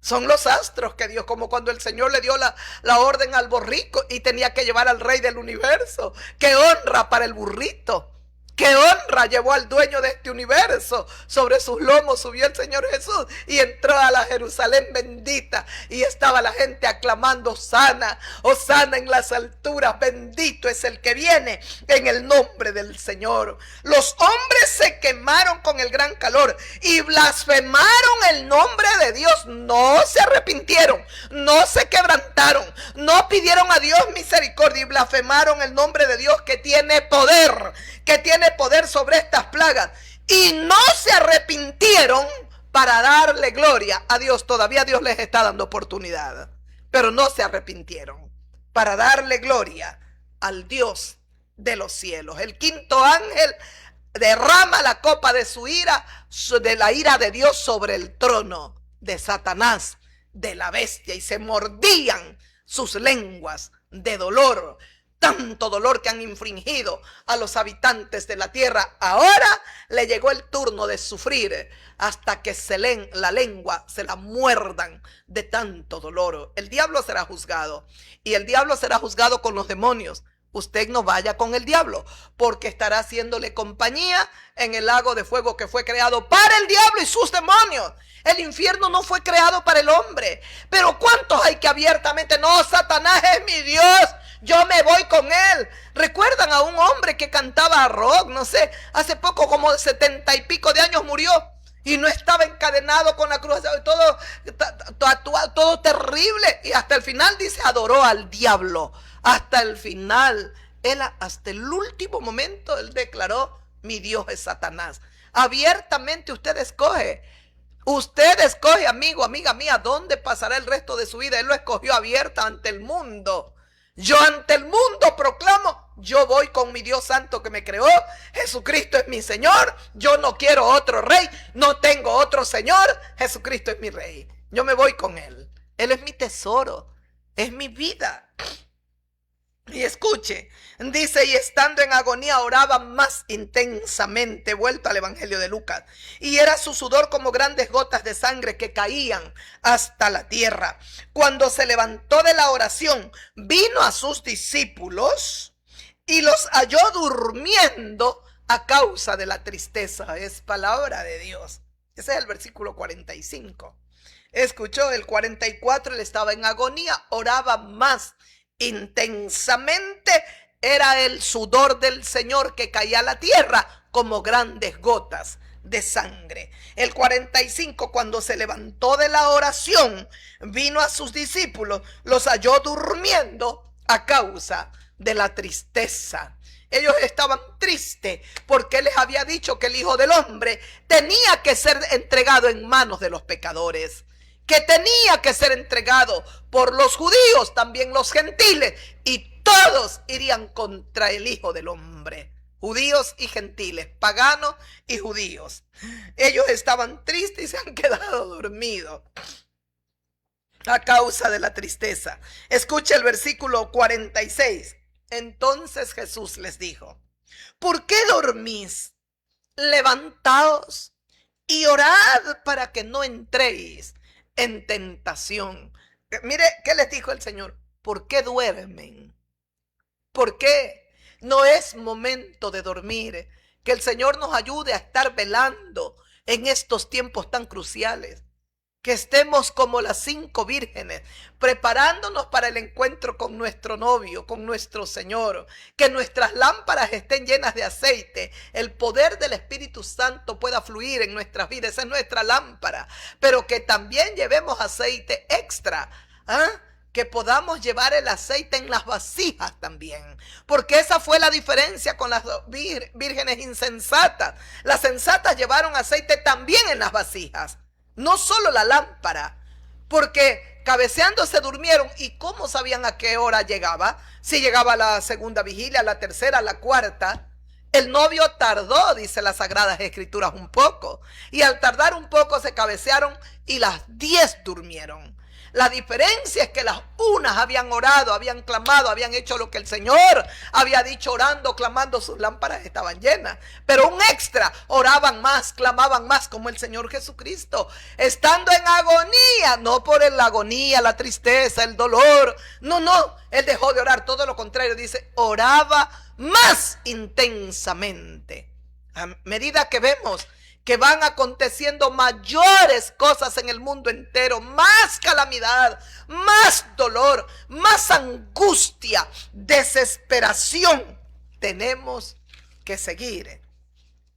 Son los astros que Dios, como cuando el Señor le dio la orden al borrico y tenía que llevar al rey del universo. ¡Qué honra para el burrito! ¡Qué honra llevó al dueño de este universo! Sobre sus lomos subió el Señor Jesús y entró a la Jerusalén bendita. Y estaba la gente aclamando: Hosana, Hosana en las alturas, bendito es el que viene en el nombre del Señor. Los hombres se quemaron con el gran calor y blasfemaron el nombre de Dios. No se arrepintieron, no se quebrantaron, no pidieron a Dios misericordia y blasfemaron el nombre de Dios, que tiene poder sobre estas plagas, y no se arrepintieron para darle gloria a Dios. Todavía Dios les está dando oportunidad, pero no se arrepintieron para darle gloria al Dios de los cielos. El quinto ángel derrama la copa de su ira, de la ira de Dios, sobre el trono de Satanás, de la bestia, y se mordían sus lenguas de dolor. Tanto dolor que han infringido a los habitantes de la tierra. Ahora le llegó el turno de sufrir hasta que la lengua se la muerdan de tanto dolor. El diablo será juzgado, y el diablo será juzgado con los demonios. Usted no vaya con el diablo, porque estará haciéndole compañía en el lago de fuego que fue creado para el diablo y sus demonios. El infierno no fue creado para el hombre. Pero ¿cuántos hay que abiertamente: no, Satanás es mi Dios, yo me voy con él? ¿Recuerdan a un hombre que cantaba rock? No sé, hace poco, como 70 y pico de años, murió y no estaba encadenado con la cruz, todo tatuado, todo terrible, y hasta el final dice: adoró al diablo. Hasta el final, hasta el último momento, él declaró: mi Dios es Satanás. Abiertamente usted escoge, amigo, amiga mía, dónde pasará el resto de su vida. Él lo escogió abierta ante el mundo. Yo ante el mundo proclamo: yo voy con mi Dios santo que me creó. Jesucristo es mi Señor. Yo no quiero otro rey, no tengo otro Señor. Jesucristo es mi rey. Yo me voy con él. Él es mi tesoro, es mi vida. Y escuche, dice: y estando en agonía oraba más intensamente. Vuelto al Evangelio de Lucas. Y era su sudor como grandes gotas de sangre que caían hasta la tierra. Cuando se levantó de la oración, vino a sus discípulos y los halló durmiendo a causa de la tristeza. Es palabra de Dios. Ese es el versículo 45. Escuchó el 44, él estaba en agonía, oraba más intensamente. Era el sudor del Señor que caía a la tierra como grandes gotas de sangre. El 45, cuando se levantó de la oración, vino a sus discípulos, los halló durmiendo a causa de la tristeza. Ellos estaban tristes porque él les había dicho que el Hijo del Hombre tenía que ser entregado en manos de los pecadores, que tenía que ser entregado por los judíos, también los gentiles, y todos irían contra el Hijo del Hombre. Judíos y gentiles, paganos y judíos. Ellos estaban tristes y se han quedado dormidos a causa de la tristeza. Escucha el versículo 46. Entonces Jesús les dijo: ¿por qué dormís? Levantaos y orad para que no entréis en tentación. Mire, ¿qué les dijo el Señor? ¿Por qué duermen? ¿Por qué? No es momento de dormir. Que el Señor nos ayude a estar velando en estos tiempos tan cruciales. Que estemos como las 5 vírgenes, preparándonos para el encuentro con nuestro novio, con nuestro Señor. Que nuestras lámparas estén llenas de aceite. El poder del Espíritu Santo pueda fluir en nuestras vidas. Esa es nuestra lámpara. Pero que también llevemos aceite extra. Que podamos llevar el aceite en las vasijas también, porque esa fue la diferencia con las vírgenes insensatas. Las sensatas llevaron aceite también en las vasijas, no solo la lámpara, porque cabeceando se durmieron. ¿Y cómo sabían a qué hora llegaba? Si llegaba a la segunda vigilia, a la tercera, a la cuarta. El novio tardó, dice las Sagradas Escrituras, un poco, y al tardar un poco se cabecearon y las 10 durmieron. La diferencia es que las unas habían orado, habían clamado, habían hecho lo que el Señor había dicho, orando, clamando, sus lámparas estaban llenas. Pero un extra, oraban más, clamaban más, como el Señor Jesucristo, estando en agonía, no por la agonía, la tristeza, el dolor. No, Él dejó de orar, todo lo contrario, dice, oraba más intensamente. A medida que vemos que van aconteciendo mayores cosas en el mundo entero, más calamidad, más dolor, más angustia, desesperación, tenemos que seguir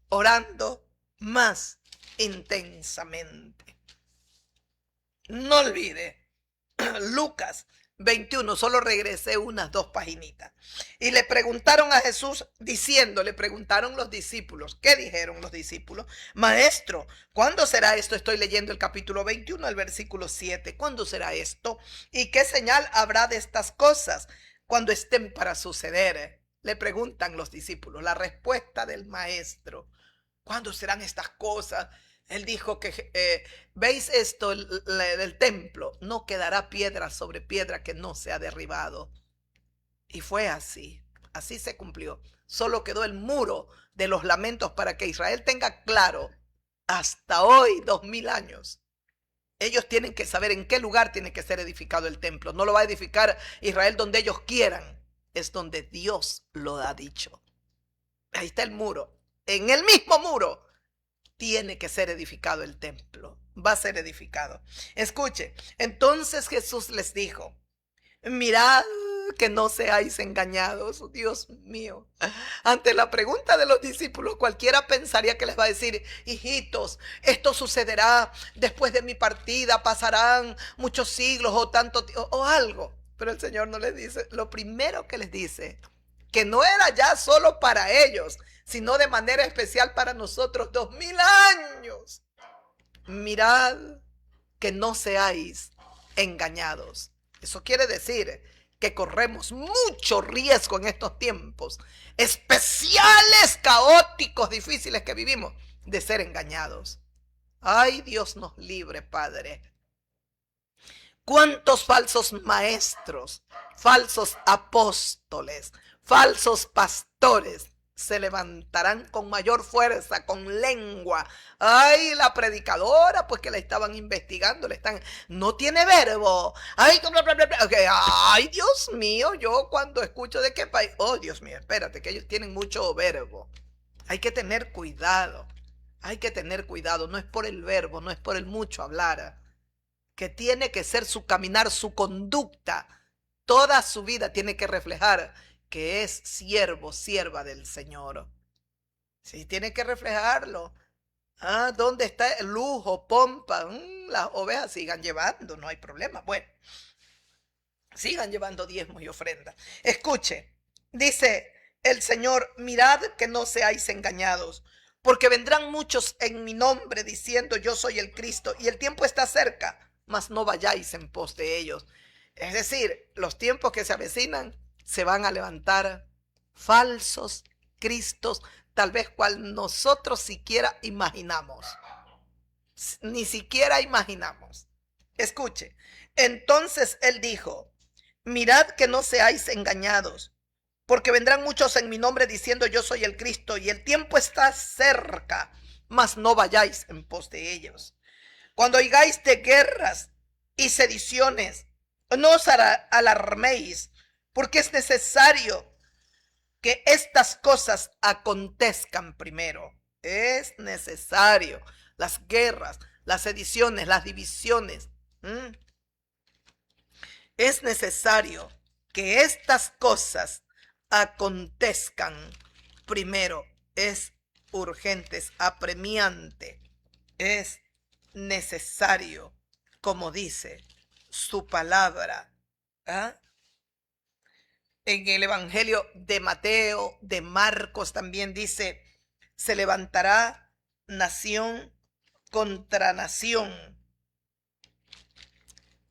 orando más intensamente. No olvide, Lucas 21, solo regresé unas 2 paginitas. Y le preguntaron a Jesús le preguntaron los discípulos. ¿Qué dijeron los discípulos? Maestro, ¿cuándo será esto? Estoy leyendo el capítulo 21, el versículo 7. ¿Cuándo será esto? ¿Y qué señal habrá de estas cosas cuando estén para suceder? Le preguntan los discípulos. La respuesta del maestro: ¿cuándo serán estas cosas? Él dijo que, ¿veis esto? El templo no quedará piedra sobre piedra que no sea derribado. Y fue así se cumplió. Solo quedó el muro de los lamentos para que Israel tenga claro, hasta hoy, 2000 años. Ellos tienen que saber en qué lugar tiene que ser edificado el templo. No lo va a edificar Israel donde ellos quieran, es donde Dios lo ha dicho. Ahí está el muro. En el mismo muro tiene que ser edificado el templo. Va a ser edificado. Escuche, entonces Jesús les dijo: mirad que no seáis engañados. Dios mío. Ante la pregunta de los discípulos, cualquiera pensaría que les va a decir: hijitos, esto sucederá después de mi partida, pasarán muchos siglos o tanto o algo. Pero el Señor no les dice. Lo primero que les dice, que no era ya solo para ellos, sino de manera especial para nosotros, 2000 años. Mirad que no seáis engañados. Eso quiere decir que corremos mucho riesgo en estos tiempos especiales, caóticos, difíciles que vivimos, de ser engañados. Ay, Dios nos libre, Padre. ¿Cuántos falsos maestros, falsos apóstoles, falsos pastores se levantarán con mayor fuerza, con lengua? Ay, la predicadora, pues que la estaban investigando, no tiene verbo. Ay, okay. Ay, Dios mío, yo cuando escucho de qué país, oh, Dios mío, espérate, que ellos tienen mucho verbo. Hay que tener cuidado, no es por el verbo, no es por el mucho hablar, que tiene que ser su caminar, su conducta, toda su vida tiene que reflejar que es siervo, sierva del Señor. Sí, tiene que reflejarlo. ¿Dónde está el lujo, pompa? Las ovejas sigan llevando, no hay problema. Bueno, sigan llevando diezmos y ofrendas. Escuche, dice el Señor, mirad que no seáis engañados, porque vendrán muchos en mi nombre diciendo yo soy el Cristo y el tiempo está cerca, mas no vayáis en pos de ellos. Es decir, los tiempos que se avecinan se van a levantar falsos Cristos, tal vez cual nosotros siquiera imaginamos. Ni siquiera imaginamos. Escuche, entonces él dijo, mirad que no seáis engañados, porque vendrán muchos en mi nombre diciendo yo soy el Cristo y el tiempo está cerca, mas no vayáis en pos de ellos. Cuando oigáis de guerras y sediciones, no os alarméis, porque es necesario que estas cosas acontezcan primero. Es necesario. Las guerras, las sediciones, las divisiones. Es necesario que estas cosas acontezcan primero. Es urgente, es apremiante, es necesario, como dice su palabra. En el Evangelio de Mateo, de Marcos también dice, se levantará nación contra nación.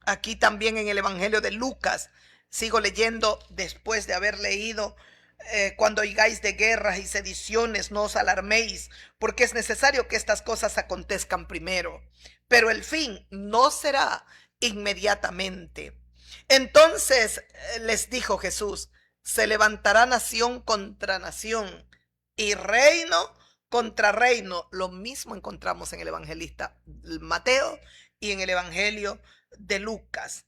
Aquí también en el Evangelio de Lucas, sigo leyendo después de haber leído, cuando oigáis de guerras y sediciones, no os alarméis, porque es necesario que estas cosas acontezcan primero, pero el fin no será inmediatamente. Entonces les dijo Jesús, se levantará nación contra nación y reino contra reino. Lo mismo encontramos en el evangelista Mateo y en el Evangelio de Lucas.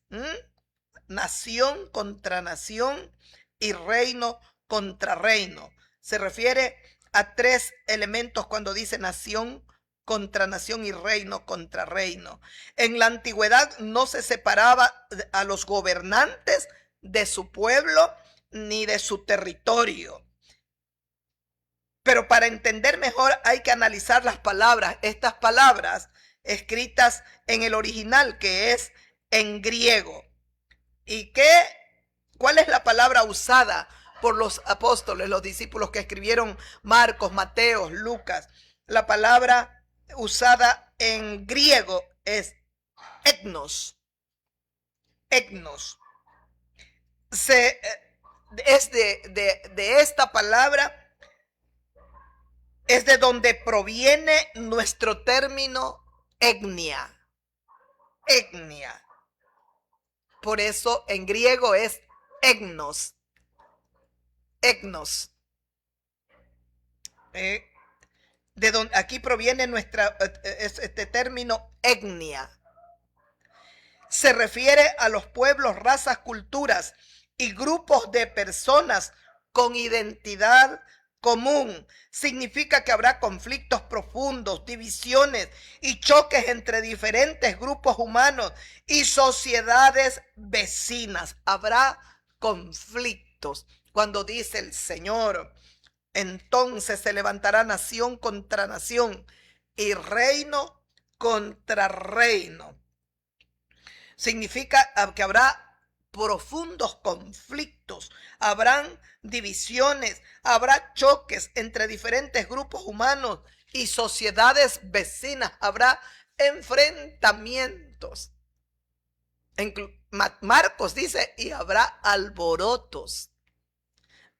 Nación contra nación y reino contra reino. Se refiere a tres elementos cuando dice nación contra nación y reino contra reino. En la antigüedad no se separaba a los gobernantes de su pueblo ni de su territorio. Pero para entender mejor hay que analizar las palabras. Estas palabras escritas en el original, que es en griego. ¿Y cuál es la palabra usada por los apóstoles, los discípulos que escribieron Marcos, Mateo, Lucas? La palabra usada en griego es etnos. Etnos. Es de esta palabra, es de donde proviene nuestro término etnia. Etnia. Por eso en griego es etnos. Etnos. De donde aquí proviene este término etnia. Se refiere a los pueblos, razas, culturas y grupos de personas con identidad común. Significa que habrá conflictos profundos, divisiones y choques entre diferentes grupos humanos y sociedades vecinas. Habrá conflictos. Cuando dice el Señor, entonces se levantará nación contra nación y reino contra reino. Significa que habrá profundos conflictos, habrán divisiones, habrá choques entre diferentes grupos humanos y sociedades vecinas, habrá enfrentamientos. Marcos dice, y habrá alborotos.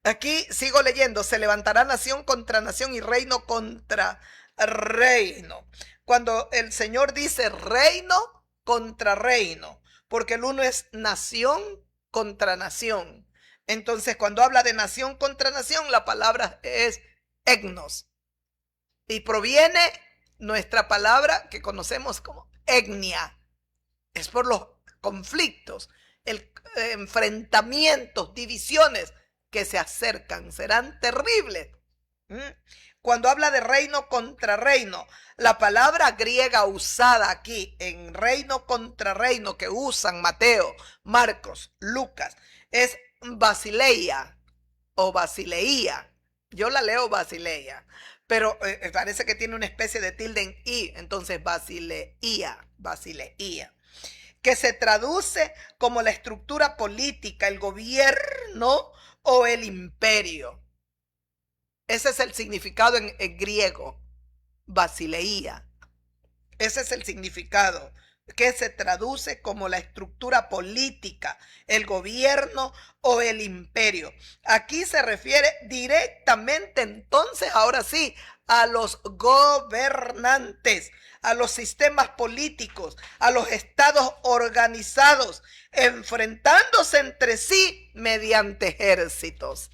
Aquí sigo leyendo, se levantará nación contra nación y reino contra reino. Cuando el Señor dice reino contra reino, porque el uno es nación contra nación. Entonces, cuando habla de nación contra nación, la palabra es etnos. Y proviene nuestra palabra que conocemos como etnia. Es por los conflictos, enfrentamientos, divisiones que se acercan. Serán terribles. Cuando habla de reino contra reino, la palabra griega usada aquí en reino contra reino que usan Mateo, Marcos, Lucas, es basileia o basileía. Yo la leo basileia, pero parece que tiene una especie de tilde en i, entonces basileía, que se traduce como la estructura política, el gobierno o el imperio. Ese es el significado en griego, basileía. Ese es el significado, que se traduce como la estructura política, el gobierno o el imperio. Aquí se refiere directamente entonces, ahora sí, a los gobernantes, a los sistemas políticos, a los estados organizados, enfrentándose entre sí mediante ejércitos.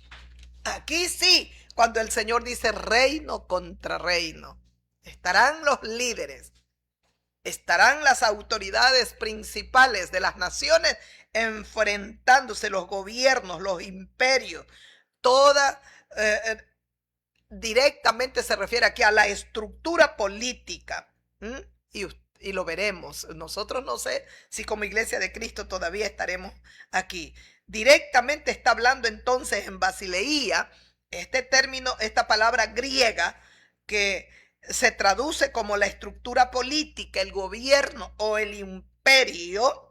Aquí sí, cuando el Señor dice reino contra reino, estarán los líderes, estarán las autoridades principales de las naciones enfrentándose, los gobiernos, los imperios, toda directamente se refiere aquí a la estructura política. Y lo veremos. Nosotros no sé si como Iglesia de Cristo todavía estaremos aquí. Directamente está hablando entonces en basileía, este término, esta palabra griega que se traduce como la estructura política, el gobierno o el imperio.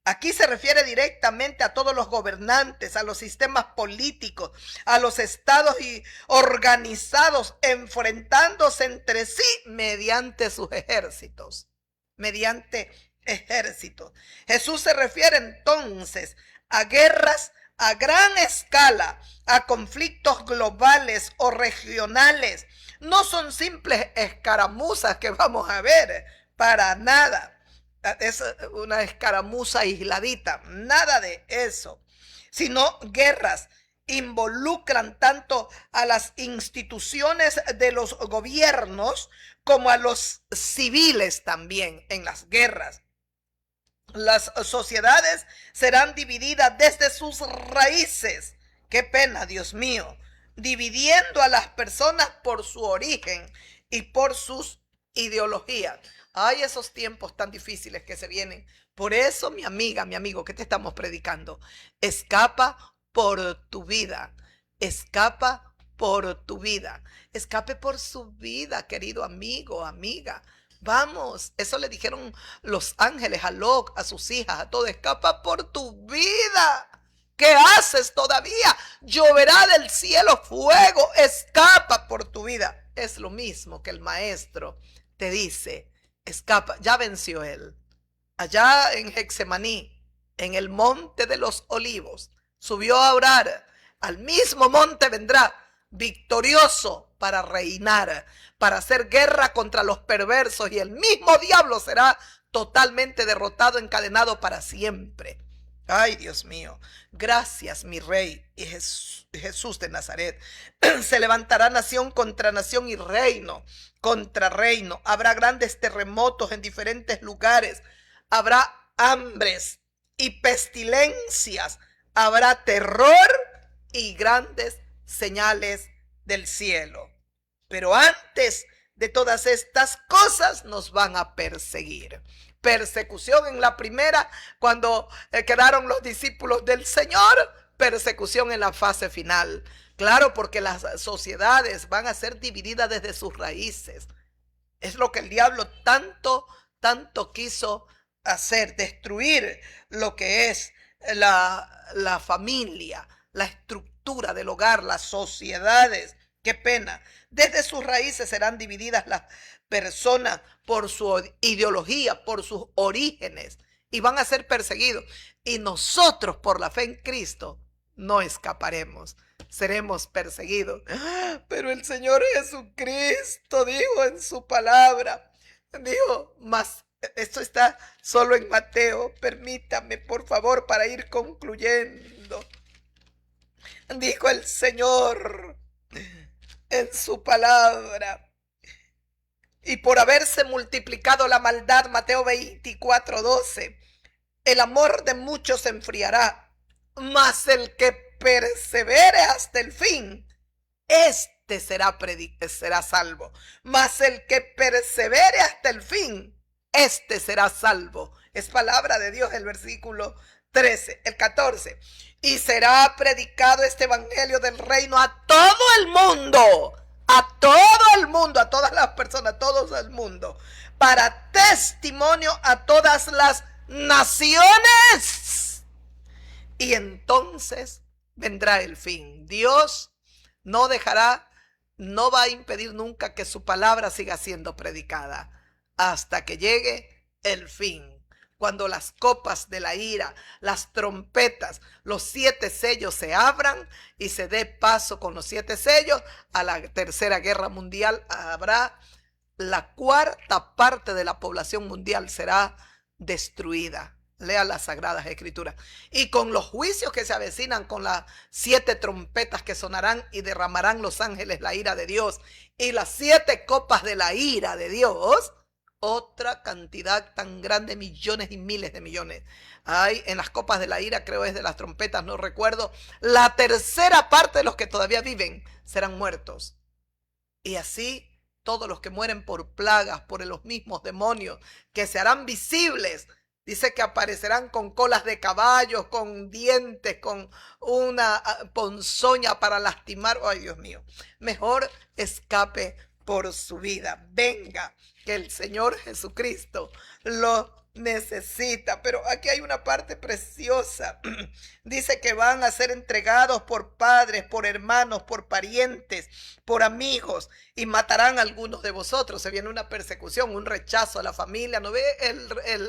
Aquí se refiere directamente a todos los gobernantes, a los sistemas políticos, a los estados organizados enfrentándose entre sí mediante sus ejércitos. Mediante ejércitos. Jesús se refiere entonces a guerras a gran escala, a conflictos globales o regionales. No son simples escaramuzas que vamos a ver, para nada. Es una escaramuza aisladita, nada de eso, sino guerras involucran tanto a las instituciones de los gobiernos como a los civiles también en las guerras. Las sociedades serán divididas desde sus raíces. Qué pena, Dios mío, dividiendo a las personas por su origen y por sus ideologías. Hay esos tiempos tan difíciles que se vienen. Por eso, mi amiga, mi amigo, ¿qué te estamos predicando? Escapa por tu vida. Escapa por tu vida. Escape por su vida, querido amigo, amiga. Vamos, eso le dijeron los ángeles a Lot, a sus hijas, a todo. Escapa por tu vida. ¿Qué haces todavía? Lloverá del cielo fuego. Escapa por tu vida. Es lo mismo que el maestro te dice. Escapa, ya venció él. Allá en Getsemaní, en el monte de los olivos, subió a orar. Al mismo monte vendrá victorioso para reinar, para hacer guerra contra los perversos, y el mismo diablo será totalmente derrotado, encadenado para siempre. Ay, Dios mío, gracias, mi Rey y Jesús de Nazaret. Se levantará nación contra nación y reino contra reino. Habrá grandes terremotos en diferentes lugares. Habrá hambres y pestilencias. Habrá terror y grandes señales del cielo. Pero antes de todas estas cosas nos van a perseguir. Persecución en la primera, cuando quedaron los discípulos del Señor. Persecución en la fase final. Claro, porque las sociedades van a ser divididas desde sus raíces. Es lo que el diablo tanto quiso hacer, destruir lo que es la familia, la estructura del hogar, las sociedades. Qué pena. Desde sus raíces serán divididas las personas por su ideología, por sus orígenes, y van a ser perseguidos. Y nosotros, por la fe en Cristo, no escaparemos. Seremos perseguidos. Pero el Señor Jesucristo dijo en su palabra, dijo, mas esto está solo en Mateo, permítame por favor para ir concluyendo. Dijo el Señor en su palabra, y por haberse multiplicado la maldad, Mateo 24:12, el amor de muchos se enfriará, mas el que persevere hasta el fin, este será salvo. Mas el que persevere hasta el fin, este será salvo. Es palabra de Dios el versículo 13, el 14. Y será predicado este evangelio del reino a todo el mundo a todo el mundo, a todas las personas, a todo el mundo, para testimonio a todas las naciones. Y entonces vendrá el fin. Dios no dejará, no va a impedir nunca que su palabra siga siendo predicada hasta que llegue el fin. Cuando las copas de la ira, las trompetas, los 7 sellos se abran y se dé paso con los 7 sellos a la tercera guerra mundial, habrá la 4ª parte de la población mundial será destruida. Lea las Sagradas Escrituras. Y con los juicios que se avecinan, con las 7 trompetas que sonarán y derramarán los ángeles la ira de Dios, y las 7 copas de la ira de Dios, otra cantidad tan grande, millones y miles de millones. Hay en las copas de la ira, creo es de las trompetas, no recuerdo, la tercera parte de los que todavía viven serán muertos. Y así todos los que mueren por plagas, por los mismos demonios, que se harán visibles. Dice que aparecerán con colas de caballos, con dientes, con una ponzoña para lastimar. Ay, Dios mío, mejor escape por su vida. Venga, que el Señor Jesucristo lo necesita. Pero aquí hay una parte preciosa. Dice que van a ser entregados por padres, por hermanos, por parientes, por amigos, y matarán a algunos de vosotros. Se viene una persecución, un rechazo a la familia. ¿No ve?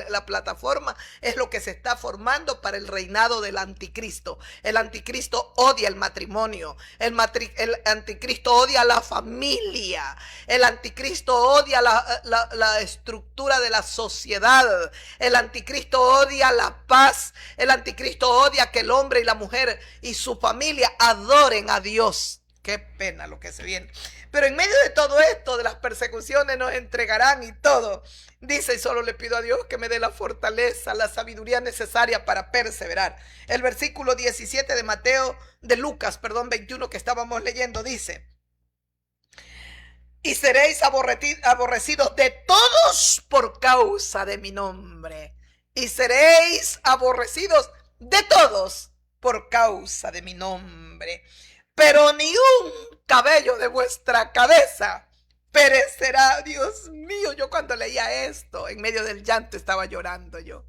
La plataforma es lo que se está formando para el reinado del anticristo. El anticristo odia el matrimonio. El anticristo odia la familia. El anticristo odia la estructura de la sociedad. El anticristo odia la paz. El anticristo odia que el hombre y la mujer y su familia adoren a Dios. Qué pena lo que se viene. Pero en medio de todo esto, de las persecuciones, nos entregarán y todo. Dice, y solo le pido a Dios que me dé la fortaleza, la sabiduría necesaria para perseverar. El versículo 17 de Lucas 21 que estábamos leyendo dice: y seréis aborrecidos de todos por causa de mi nombre. Y seréis aborrecidos de todos por causa de mi nombre. Pero ni un cabello de vuestra cabeza perecerá. Dios mío, yo cuando leía esto, en medio del llanto estaba llorando yo.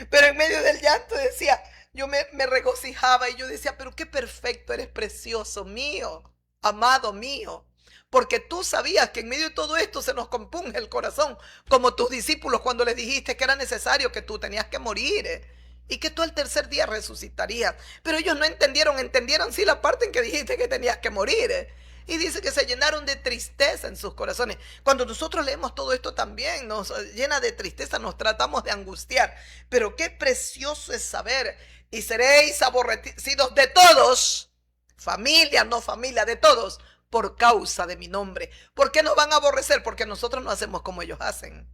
Pero en medio del llanto decía, yo me regocijaba y yo decía, pero qué perfecto, eres precioso mío, amado mío. Porque tú sabías que en medio de todo esto se nos compunge el corazón, como tus discípulos cuando les dijiste que era necesario, que tú tenías que morir, y que tú al tercer día resucitarías. Pero ellos no entendieron sí la parte en que dijiste que tenías que morir. Y dice que se llenaron de tristeza en sus corazones. Cuando nosotros leemos todo esto también nos llena de tristeza, nos tratamos de angustiar. Pero qué precioso es saber, y seréis aborrecidos de todos, familia, no familia, de todos, por causa de mi nombre. ¿Por qué nos van a aborrecer? Porque nosotros no hacemos como ellos hacen.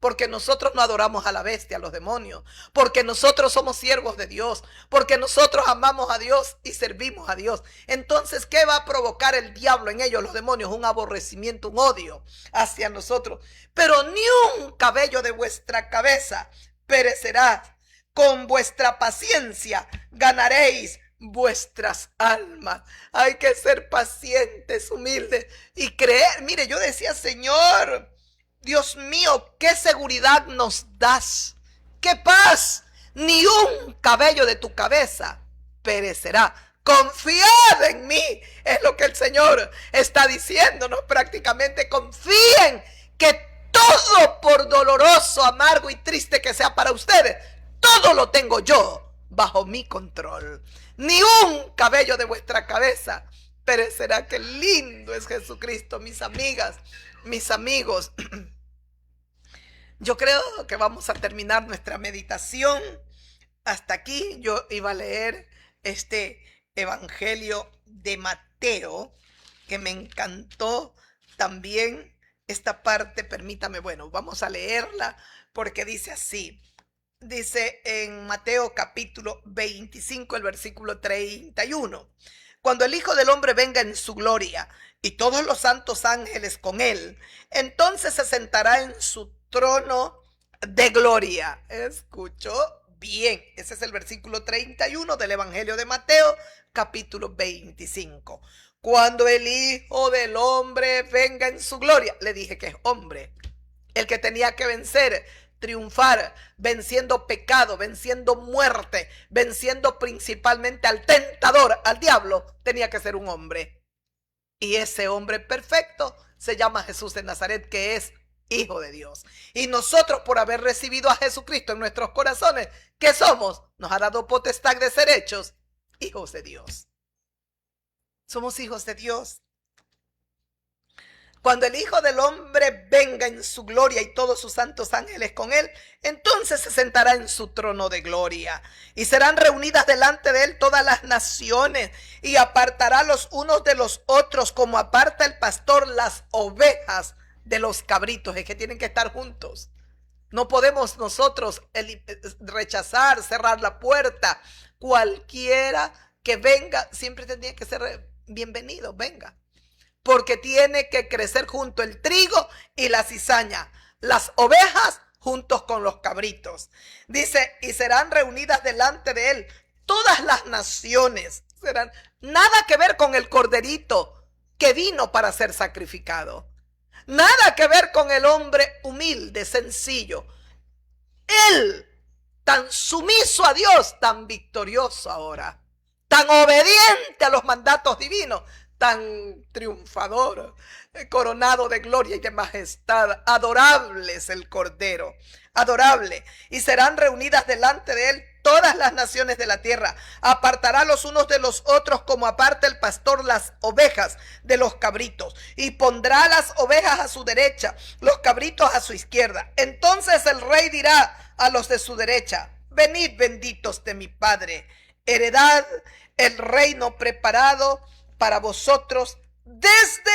Porque nosotros no adoramos a la bestia, a los demonios. Porque nosotros somos siervos de Dios. Porque nosotros amamos a Dios y servimos a Dios. Entonces, ¿qué va a provocar el diablo en ellos, los demonios? Un aborrecimiento, un odio hacia nosotros. Pero ni un cabello de vuestra cabeza perecerá. Con vuestra paciencia ganaréis vuestras almas. Hay que ser pacientes, humildes y creer. Mire, yo decía, Señor, Dios mío, qué seguridad nos das, qué paz. Ni un cabello de tu cabeza perecerá. Confiad en mí, es lo que el Señor está diciéndonos prácticamente. Confíen que todo, por doloroso, amargo y triste que sea para ustedes, todo lo tengo yo bajo mi control. Ni un cabello de vuestra cabeza perecerá. Qué lindo es Jesucristo, mis amigas, mis amigos. Yo creo que vamos a terminar nuestra meditación. Hasta aquí yo iba a leer este Evangelio de Mateo, que me encantó también esta parte. Permítame, bueno, vamos a leerla porque dice así. Dice en Mateo capítulo 25, el versículo 31. Cuando el Hijo del Hombre venga en su gloria y todos los santos ángeles con él, entonces se sentará en su trono de gloria. ¿Escuchó? bien. Ese es el versículo 31 del Evangelio de Mateo, capítulo 25. Cuando el Hijo del Hombre venga en su gloria, le dije que es hombre, el que tenía que vencer, triunfar, venciendo pecado, venciendo muerte, venciendo principalmente al tentador, al diablo, tenía que ser un hombre. Y ese hombre perfecto se llama Jesús de Nazaret, que es Hijo de Dios. Y nosotros, por haber recibido a Jesucristo en nuestros corazones, ¿qué somos? Nos ha dado potestad de ser hechos hijos de Dios. Somos hijos de Dios. Cuando el Hijo del Hombre venga en su gloria y todos sus santos ángeles con él, entonces se sentará en su trono de gloria. Y serán reunidas delante de él todas las naciones, y apartará los unos de los otros, como aparta el pastor las ovejas de los cabritos. Es que tienen que estar juntos. No podemos nosotros rechazar, cerrar la puerta. Cualquiera que venga siempre tendría que ser bienvenido, venga. Porque tiene que crecer junto el trigo y la cizaña, las ovejas juntos con los cabritos. Dice, y serán reunidas delante de él todas las naciones. Serán nada que ver con el corderito que vino para ser sacrificado. Nada que ver con el hombre humilde, sencillo. Él, tan sumiso a Dios, tan victorioso ahora, tan obediente a los mandatos divinos, tan triunfador, coronado de gloria y de majestad. Adorable es el Cordero, adorable. Y serán reunidas delante de él todas las naciones de la tierra. Apartará los unos de los otros, como aparta el pastor las ovejas de los cabritos. Y pondrá las ovejas a su derecha, los cabritos a su izquierda. Entonces el rey dirá a los de su derecha: venid, benditos de mi Padre, heredad el reino preparado para vosotros desde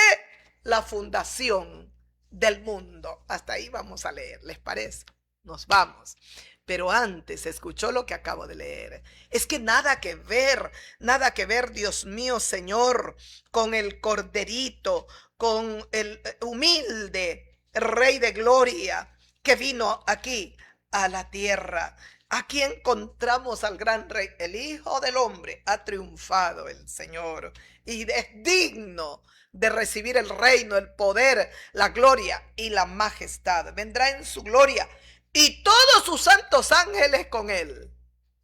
la fundación del mundo. Hasta ahí vamos a leer, ¿les parece? Nos vamos. Pero antes, escuchó lo que acabo de leer. Es que nada que ver, Dios mío, Señor, con el corderito, con el humilde Rey de Gloria que vino aquí a la tierra. Aquí encontramos al gran Rey, el Hijo del Hombre. Ha triunfado el Señor y es digno de recibir el reino, el poder, la gloria y la majestad. Vendrá en su gloria y todos sus santos ángeles con él.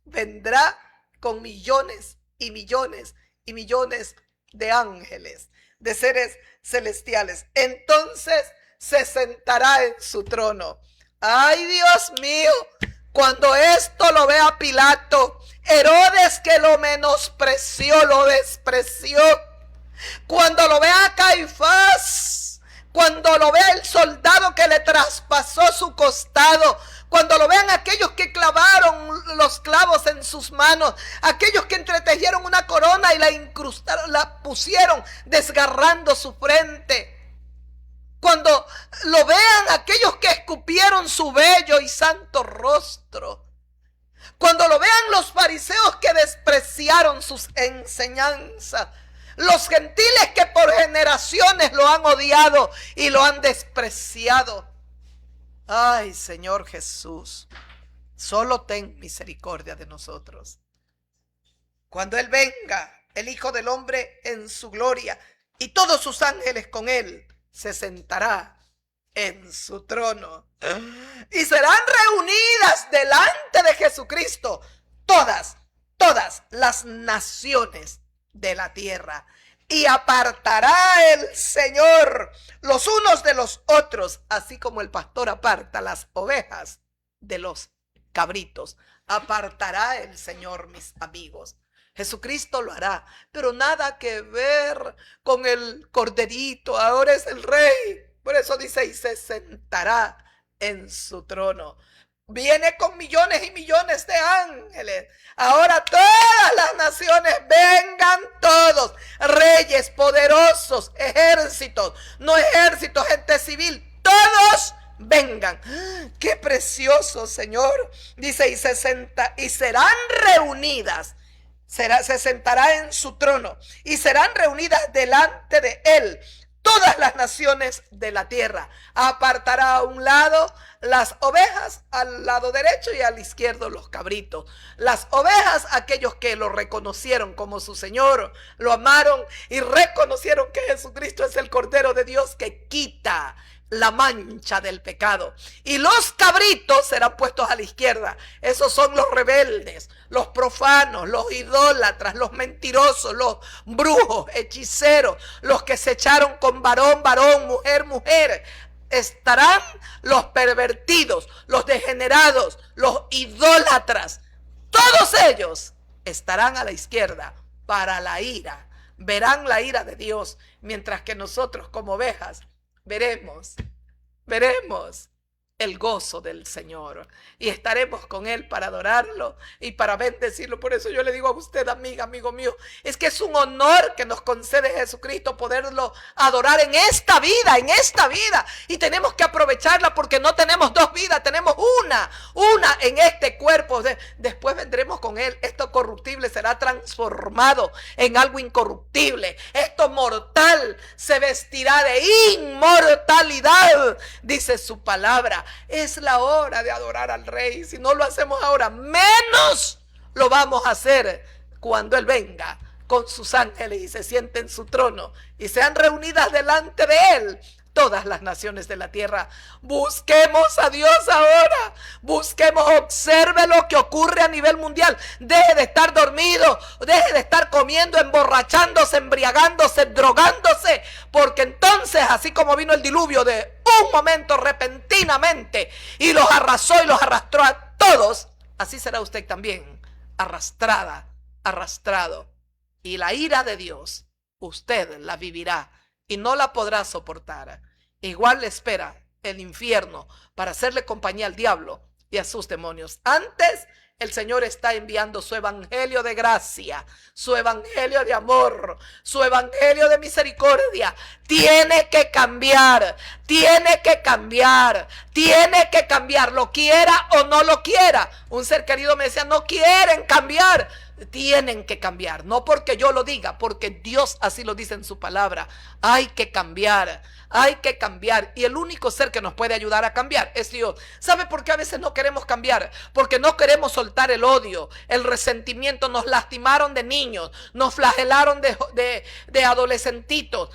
Vendrá con millones y millones y millones de ángeles, de seres celestiales. Entonces se sentará en su trono. ¡Ay, Dios mío! Cuando esto lo vea Pilato, Herodes, que lo menospreció, lo despreció. Cuando lo vea Caifás, cuando lo vea el soldado que le traspasó su costado, cuando lo vean aquellos que clavaron los clavos en sus manos, aquellos que entretejieron una corona y la incrustaron, la pusieron desgarrando su frente. Cuando lo vean aquellos que escupieron su bello y santo rostro. Cuando lo vean los fariseos que despreciaron sus enseñanzas. Los gentiles que por generaciones lo han odiado y lo han despreciado. Ay, Señor Jesús, solo ten misericordia de nosotros. Cuando Él venga, el Hijo del Hombre en su gloria y todos sus ángeles con Él, se sentará en su trono y serán reunidas delante de Jesucristo todas las naciones de la tierra, y apartará el Señor los unos de los otros, así como el pastor aparta las ovejas de los cabritos. Apartará el Señor, mis amigos. Jesucristo lo hará, pero nada que ver con el corderito. Ahora es el rey. Por eso dice, y se sentará en su trono. Viene con millones y millones de ángeles. Ahora todas las naciones, vengan todos, reyes, poderosos, ejércitos, no ejércitos, gente civil, todos vengan. Qué precioso, Señor. Dice, y serán reunidas. Se sentará en su trono y serán reunidas delante de él todas las naciones de la tierra. Apartará a un lado las ovejas, al lado derecho, y al izquierdo los cabritos. Las ovejas, aquellos que lo reconocieron como su Señor, lo amaron y reconocieron que Jesucristo es el Cordero de Dios que quita la mancha del pecado. Y los cabritos serán puestos a la izquierda. Esos son los rebeldes, los profanos, los idólatras, los mentirosos, los brujos, hechiceros, los que se echaron con varón, varón, mujer, mujer. Estarán los pervertidos, los degenerados, los idólatras. Todos ellos estarán a la izquierda para la ira. Verán la ira de Dios, mientras que nosotros como ovejas veremos el gozo del Señor y estaremos con Él para adorarlo y para bendecirlo. Por eso yo le digo a usted, amiga, amigo mío, es que es un honor que nos concede Jesucristo poderlo adorar en esta vida, y tenemos que aprovecharla porque no tenemos dos vidas, tenemos una en este cuerpo. Después vendremos con Él. Esto corruptible será transformado en algo incorruptible. Esto mortal se vestirá de inmortalidad, dice su palabra. Es la hora de adorar al Rey. Si no lo hacemos ahora, menos lo vamos a hacer cuando Él venga con sus ángeles y se siente en su trono y sean reunidas delante de Él todas las naciones de la tierra. Busquemos a Dios ahora. Busquemos, observe lo que ocurre a nivel mundial. Deje de estar dormido, deje de estar comiendo, emborrachándose, embriagándose, drogándose, porque entonces, así como vino el diluvio de un momento repentinamente y los arrasó y los arrastró a todos, así será usted también arrastrada, arrastrado. Y la ira de Dios, usted la vivirá y no la podrá soportar. Igual le espera el infierno para hacerle compañía al diablo y a sus demonios. Antes, el Señor está enviando su evangelio de gracia, su evangelio de amor, su evangelio de misericordia. Tiene que cambiar, tiene que cambiar, tiene que cambiar, lo quiera o no lo quiera. Un ser querido me decía, no quieren cambiar. Tienen que cambiar, no porque yo lo diga, porque Dios así lo dice en su palabra. Hay que cambiar, hay que cambiar. Y el único ser que nos puede ayudar a cambiar es Dios. ¿Sabe por qué a veces no queremos cambiar? Porque no queremos soltar el odio, el resentimiento. Nos lastimaron de niños, nos flagelaron de adolescentitos.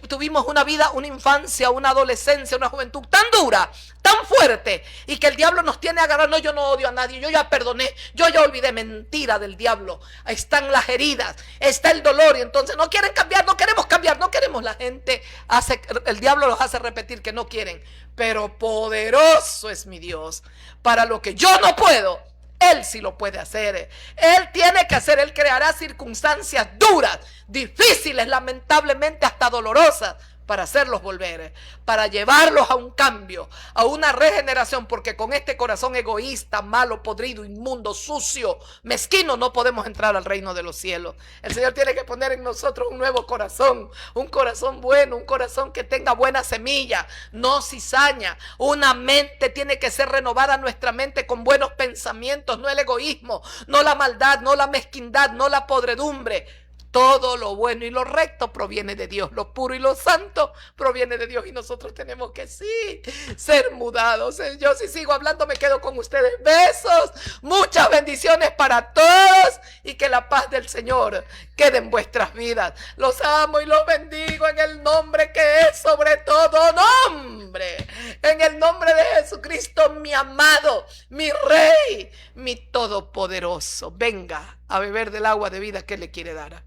Tuvimos una vida, una infancia, una adolescencia, una juventud tan dura, tan fuerte, y que el diablo nos tiene agarrado. No, yo no odio a nadie, yo ya perdoné, yo ya olvidé. Mentira del diablo. Ahí están las heridas, está el dolor, y entonces no quieren cambiar, no queremos cambiar, no queremos. La gente hace, el diablo los hace repetir que no quieren, pero poderoso es mi Dios para lo que yo no puedo. Él sí lo puede hacer. Él tiene que hacer. Él creará circunstancias duras, difíciles, lamentablemente hasta dolorosas, para hacerlos volver, para llevarlos a un cambio, a una regeneración, porque con este corazón egoísta, malo, podrido, inmundo, sucio, mezquino, no podemos entrar al reino de los cielos. El Señor tiene que poner en nosotros un nuevo corazón, un corazón bueno, un corazón que tenga buena semilla, no cizaña. Una mente tiene que ser renovada, nuestra mente, con buenos pensamientos, no el egoísmo, no la maldad, no la mezquindad, no la podredumbre. Todo lo bueno y lo recto proviene de Dios. Lo puro y lo santo proviene de Dios. Y nosotros tenemos que ser mudados. Yo si sigo hablando me quedo con ustedes. Besos, muchas bendiciones para todos. Y que la paz del Señor quede en vuestras vidas. Los amo y los bendigo en el nombre que es sobre todo nombre. En el nombre de Jesucristo, mi amado, mi Rey, mi Todopoderoso. Venga a beber del agua de vida que le quiere dar.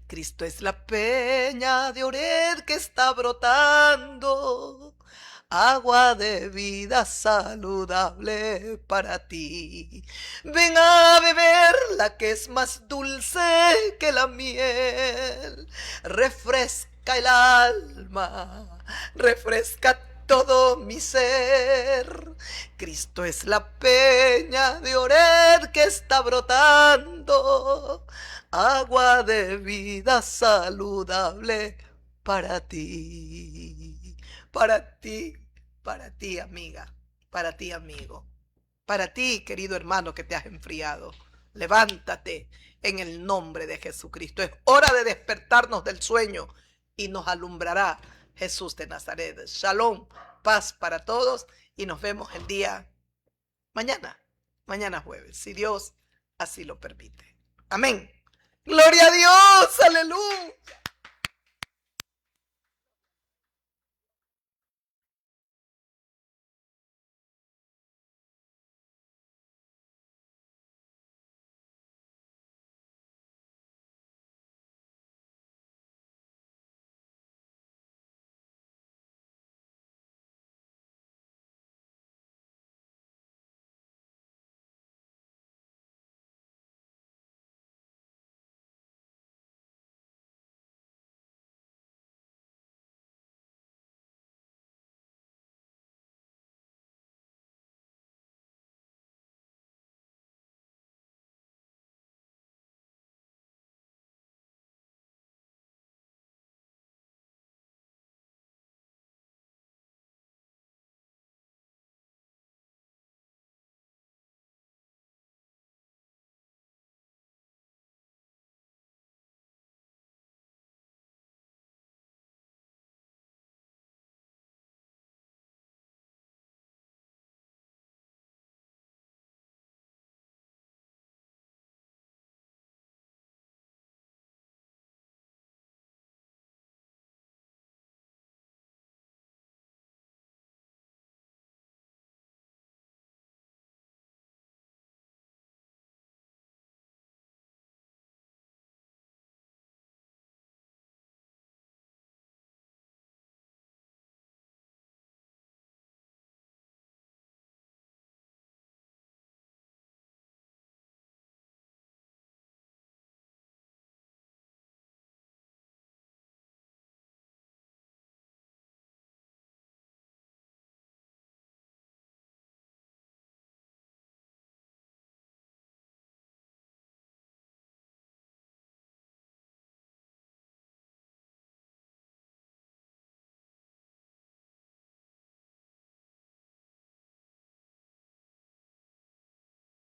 Cristo es la peña de Oreb que está brotando, agua de vida saludable para ti. Ven a beber la que es más dulce que la miel, refresca el alma, refresca todo mi ser. Cristo es la peña de Oreb que está brotando, agua de vida saludable para ti, para ti amiga, para ti amigo, para ti querido hermano que te has enfriado. Levántate en el nombre de Jesucristo. Es hora de despertarnos del sueño y nos alumbrará Jesús de Nazaret. Shalom, paz para todos y nos vemos el día mañana jueves, si Dios así lo permite. Amén. Gloria a Dios.